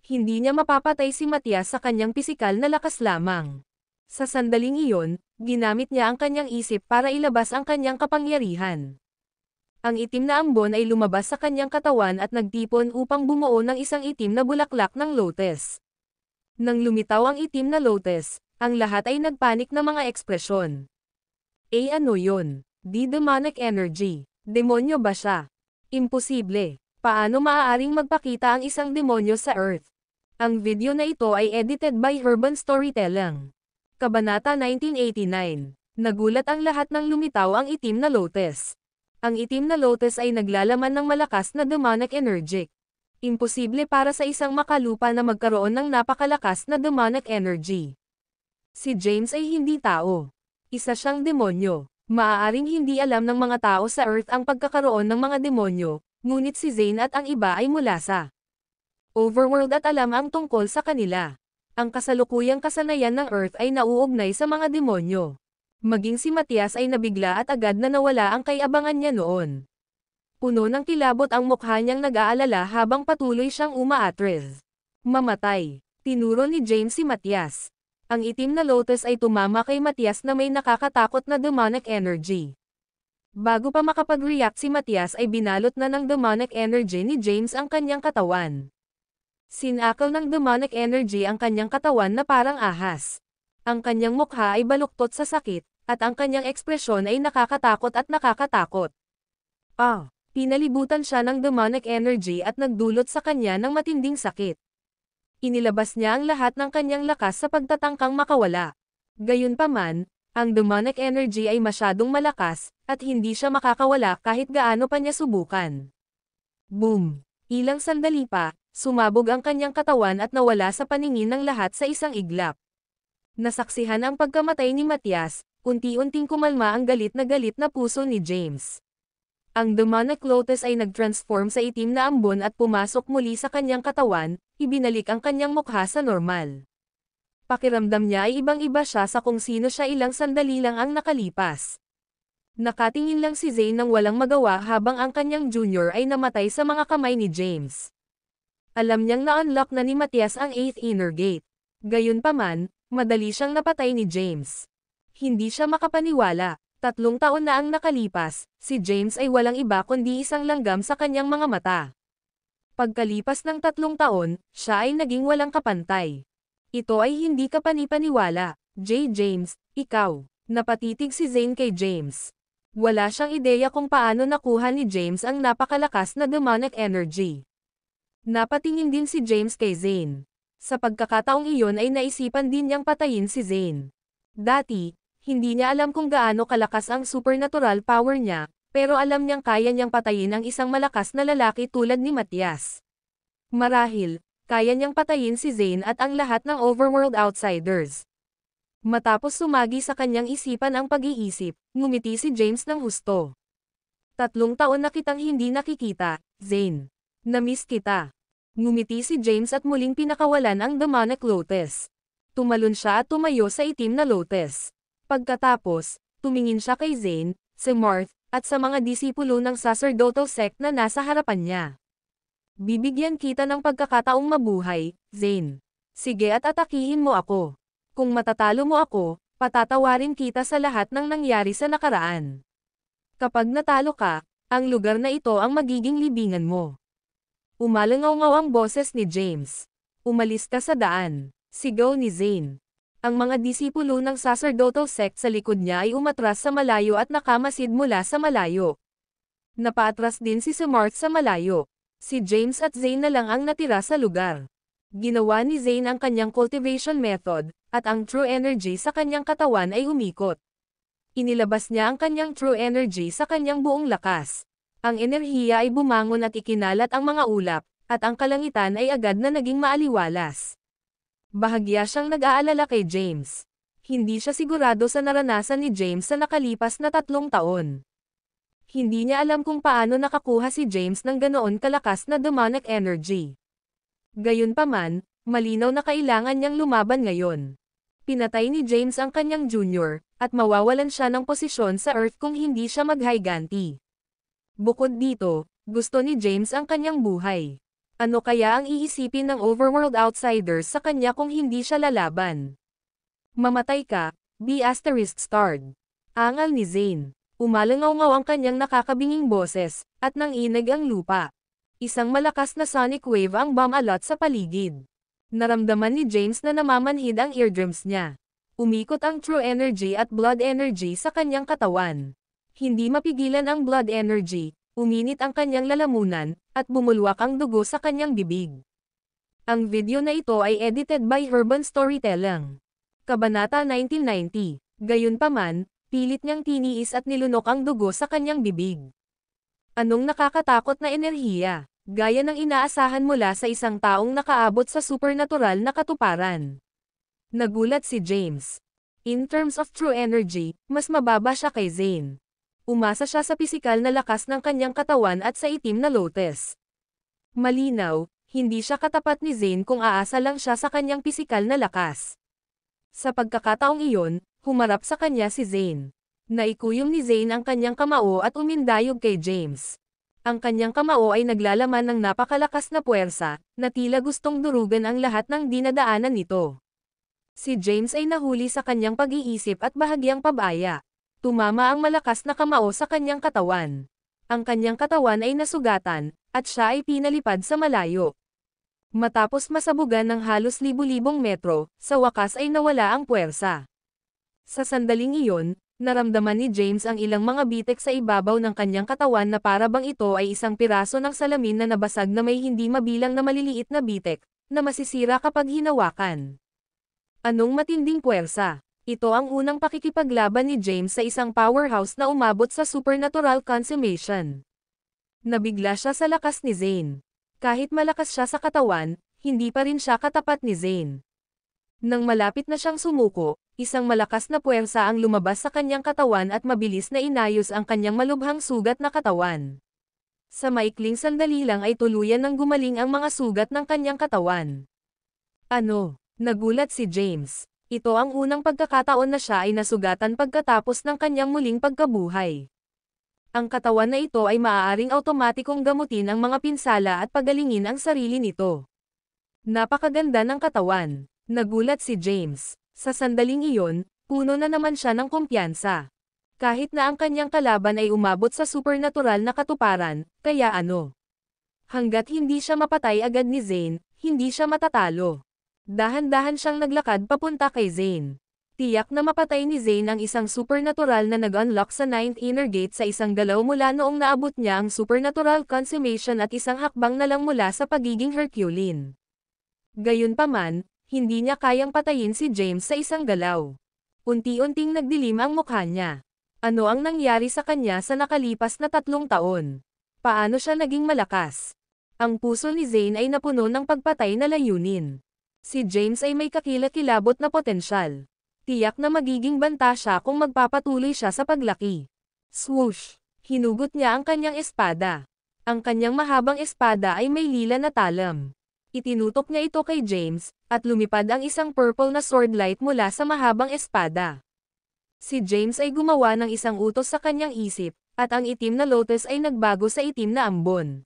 Hindi niya mapapatay si Matias sa kanyang pisikal na lakas lamang. Sa sandaling iyon, ginamit niya ang kanyang isip para ilabas ang kanyang kapangyarihan. Ang itim na ambon ay lumabas sa kanyang katawan at nagtipon upang bumuo ng isang itim na bulaklak ng lotus. Nang lumitaw ang itim na lotus, ang lahat ay nagpanik na mga ekspresyon. Ano yun? Di demonic energy. Demonyo ba siya? Imposible. Paano maaaring magpakita ang isang demonyo sa Earth? Ang video na ito ay edited by Urban Storytelling. Kabanata 1989. Nagulat ang lahat nang lumitaw ang itim na lotus. Ang itim na lotus ay naglalaman ng malakas na demonic energy. Imposible para sa isang makalupa na magkaroon ng napakalakas na demonic energy. Si James ay hindi tao. Isa siyang demonyo. Maaaring hindi alam ng mga tao sa Earth ang pagkakaroon ng mga demonyo, ngunit si Zane at ang iba ay mula sa Overworld at alam ang tungkol sa kanila. Ang kasalukuyang kasanayan ng Earth ay nauugnay sa mga demonyo. Maging si Matias ay nabigla at agad na nawala ang kay-abangan niya noon. Puno ng kilabot ang mukha niyang nag-aalala habang patuloy siyang umaatras. Mamatay. Tinuro ni James si Matias. Ang itim na lotus ay tumama kay Matias na may nakakatakot na demonic energy. Bago pa makapag-react si Matias ay binalot na ng demonic energy ni James ang kanyang katawan. Sinakal ng demonic energy ang kanyang katawan na parang ahas. Ang kanyang mukha ay baluktot sa sakit, at ang kanyang ekspresyon ay nakakatakot at nakakatakot. Pinalibutan siya ng demonic energy at nagdulot sa kanya ng matinding sakit. Inilabas niya ang lahat ng kanyang lakas sa pagtatangkang makawala. Gayunpaman, ang demonic energy ay masyadong malakas, at hindi siya makakawala kahit gaano pa niya subukan. Boom! Ilang sandali pa, sumabog ang kanyang katawan at nawala sa paningin ng lahat sa isang iglap. Nasaksihan ang pagkamatay ni Matias, unti-unting kumalma ang galit na puso ni James. Ang demonic lotus ay nag-transform sa itim na ambon at pumasok muli sa kanyang katawan, ibinalik ang kanyang mukha sa normal. Pakiramdam niya ay ibang-iba siya sa kung sino siya ilang sandali lang ang nakalipas. Nakatingin lang si Zane nang walang magawa habang ang kanyang junior ay namatay sa mga kamay ni James. Alam niyang na-unlock na ni Matias ang 8th inner gate. Gayunpaman, madali siyang napatay ni James. Hindi siya makapaniwala. 3 taon na ang nakalipas, si James ay walang iba kundi isang langgam sa kanyang mga mata. Pagkalipas ng 3 taon, siya ay naging walang kapantay. Ito ay hindi ka panipaniwala, James, ikaw. Napatitig si Zane kay James. Wala siyang ideya kung paano nakuha ni James ang napakalakas na demonic energy. Napatingin din si James kay Zane. Sa pagkakataong iyon ay naisipan din niyang patayin si Zane. Dati, hindi niya alam kung gaano kalakas ang supernatural power niya, pero alam niyang kaya niyang patayin ang isang malakas na lalaki tulad ni Matias. Marahil, kaya niyang patayin si Zane at ang lahat ng overworld outsiders. Matapos sumagi sa kanyang isipan ang pag-iisip, ngumiti si James ng husto. 3 taon na kitang hindi nakikita, Zane. Na-miss kita. Ngumiti si James at muling pinakawalan ang demonic lotus. Tumalon siya at tumayo sa itim na lotus. Pagkatapos, tumingin siya kay Zane, si Marth, at sa mga disipulo ng sacerdotal sect na nasa harapan niya. Bibigyan kita ng pagkakataong mabuhay, Zane. Sige at atakihin mo ako. Kung matatalo mo ako, patatawarin kita sa lahat ng nangyari sa nakaraan. Kapag natalo ka, ang lugar na ito ang magiging libingan mo. Umalangaw-ngaw ang boses ni James. Umalis ka sa daan. Sigaw ni Zane. Ang mga disipulo ng sacerdotal sect sa likod niya ay umatras sa malayo at nakamasid mula sa malayo. Napaatras din si Marth sa malayo. Si James at Zane na lang ang natira sa lugar. Ginawa ni Zane ang kanyang cultivation method, at ang true energy sa kanyang katawan ay umikot. Inilabas niya ang kanyang true energy sa kanyang buong lakas. Ang enerhiya ay bumangon at ikinalat ang mga ulap, at ang kalangitan ay agad na naging maaliwalas. Bahagya siyang nag-aalala kay James. Hindi siya sigurado sa naranasan ni James sa nakalipas na 3 taon. Hindi niya alam kung paano nakakuha si James ng ganoon kalakas na demonic energy. Gayunpaman, malinaw na kailangan niyang lumaban ngayon. Pinatay ni James ang kanyang junior, at mawawalan siya ng posisyon sa Earth kung hindi siya maghiganti. Bukod dito, gusto ni James ang kanyang buhay. Ano kaya ang iisipin ng overworld outsiders sa kanya kung hindi siya lalaban? Mamatay ka, B****. Angal ni Zane. Umalangaw-ngaw ang kanyang nakakabinging boses, at nanginig ang lupa. Isang malakas na sonic wave ang bumalot sa paligid. Naramdaman ni James na namamanhid ang eardrums niya. Umikot ang true energy at blood energy sa kanyang katawan. Hindi mapigilan ang blood energy, uminit ang kanyang lalamunan, at bumulwak ang dugo sa kanyang bibig. Ang video na ito ay edited by Urban Storytelling. Kabanata 1990. Gayunpaman, pilit niyang tiniis at nilunok ang dugo sa kanyang bibig. Anong nakakatakot na enerhiya, gaya ng inaasahan mula sa isang taong nakaabot sa supernatural na katuparan. Nagulat si James. In terms of true energy, mas mababa siya kay Zayn. Umasa siya sa pisikal na lakas ng kanyang katawan at sa itim na lotus. Malinaw, hindi siya katapat ni Zayn kung aasa lang siya sa kanyang pisikal na lakas. Sa pagkakataong iyon, humarap sa kanya si Zayn. Naikuyom ni Zayn ang kanyang kamao at umindayog kay James. Ang kanyang kamao ay naglalaman ng napakalakas na puwersa, na tila gustong durugan ang lahat ng dinadaanan nito. Si James ay nahuli sa kanyang pag-iisip at bahagyang pabaya. Tumama ang malakas na kamao sa kanyang katawan. Ang kanyang katawan ay nasugatan, at siya ay pinalipad sa malayo. Matapos masabugan ng halos libu-libong metro, sa wakas ay nawala ang puwersa. Sa sandaling iyon, naramdaman ni James ang ilang mga bitek sa ibabaw ng kanyang katawan na para bang ito ay isang piraso ng salamin na nabasag na may hindi mabilang na maliliit na bitek, na masisira kapag hinawakan. Anong matinding puwersa? Ito ang unang pakikipaglaban ni James sa isang powerhouse na umabot sa supernatural consummation. Nabigla siya sa lakas ni Zayn. Kahit malakas siya sa katawan, hindi pa rin siya katapat ni Zayn. Nang malapit na siyang sumuko, isang malakas na puwersa ang lumabas sa kanyang katawan at mabilis na inayos ang kanyang malubhang sugat na katawan. Sa maikling sandali lang ay tuluyan ng gumaling ang mga sugat ng kanyang katawan. Ano? Nagulat si James. Ito ang unang pagkakataon na siya ay nasugatan pagkatapos ng kanyang muling pagkabuhay. Ang katawan na ito ay maaaring automatikong gamutin ang mga pinsala at pagalingin ang sarili nito. Napakaganda ng katawan. Nagulat si James. Sa sandaling iyon, puno na naman siya ng kumpiyansa. Kahit na ang kanyang kalaban ay umabot sa supernatural na katuparan, kaya ano? Hanggat hindi siya mapatay agad ni Zayn, hindi siya matatalo. Dahan-dahan siyang naglakad papunta kay Zayn. Tiyak na mapatay ni Zayn ang isang supernatural na nag-unlock sa 9th inner gate sa isang galaw mula noong naabot niya ang supernatural consummation at isang hakbang na lang mula sa pagiging Herculean. Gayunpaman, hindi niya kayang patayin si James sa isang galaw. Unti-unting nagdilim ang mukha niya. Ano ang nangyari sa kanya sa nakalipas na 3 taon? Paano siya naging malakas? Ang puso ni Zayn ay napuno ng pagpatay na layunin. Si James ay may kakilakilabot na potensyal. Tiyak na magiging banta siya kung magpapatuloy siya sa paglaki. Swoosh! Hinugot niya ang kanyang espada. Ang kanyang mahabang espada ay may lila na talam. Itinutok niya ito kay James, at lumipad ang isang purple na sword light mula sa mahabang espada. Si James ay gumawa ng isang utos sa kanyang isip, at ang itim na lotus ay nagbago sa itim na ambon.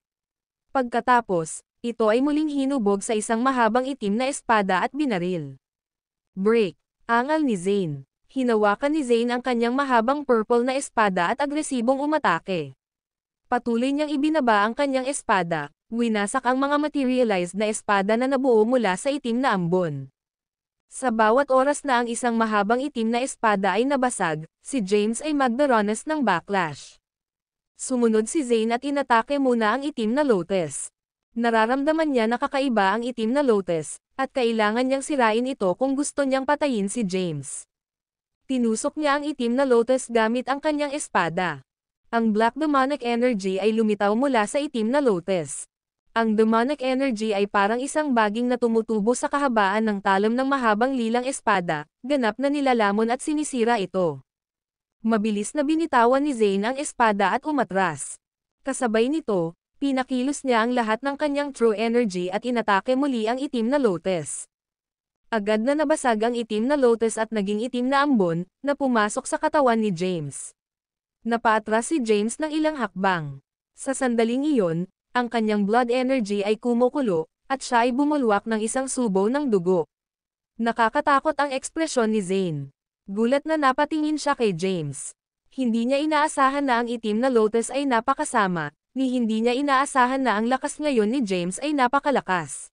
Pagkatapos, ito ay muling hinubog sa isang mahabang itim na espada at binaril. Break! Angal ni Zayn. Hinawakan ni Zayn ang kanyang mahabang purple na espada at agresibong umatake. Patuloy niyang ibinaba ang kanyang espada, winasak ang mga materialized na espada na nabuo mula sa itim na ambon. Sa bawat oras na ang isang mahabang itim na espada ay nabasag, si James ay magdaranas ng backlash. Sumunod si Zayn at inatake muna ang itim na lotus. Nararamdaman niya na kakaiba ang itim na lotus, at kailangan niyang sirain ito kung gusto niyang patayin si James. Tinusok niya ang itim na lotus gamit ang kanyang espada. Ang Black Demonic Energy ay lumitaw mula sa itim na lotus. Ang demonic energy ay parang isang baging na tumutubo sa kahabaan ng talam ng mahabang lilang espada, ganap na nilalamon at sinisira ito. Mabilis na binitawan ni Zayn ang espada at umatras. Kasabay nito, pinakilos niya ang lahat ng kanyang true energy at inatake muli ang itim na lotus. Agad na nabasag ang itim na lotus at naging itim na ambon, na pumasok sa katawan ni James. Napaatras si James ng ilang hakbang. Sa sandaling iyon, ang kanyang blood energy ay kumukulo, at siya ay bumulwak ng isang subo ng dugo. Nakakatakot ang ekspresyon ni Zayn. Gulat na napatingin siya kay James. Hindi niya inaasahan na ang itim na lotus ay napakasama, ni hindi niya inaasahan na ang lakas ngayon ni James ay napakalakas.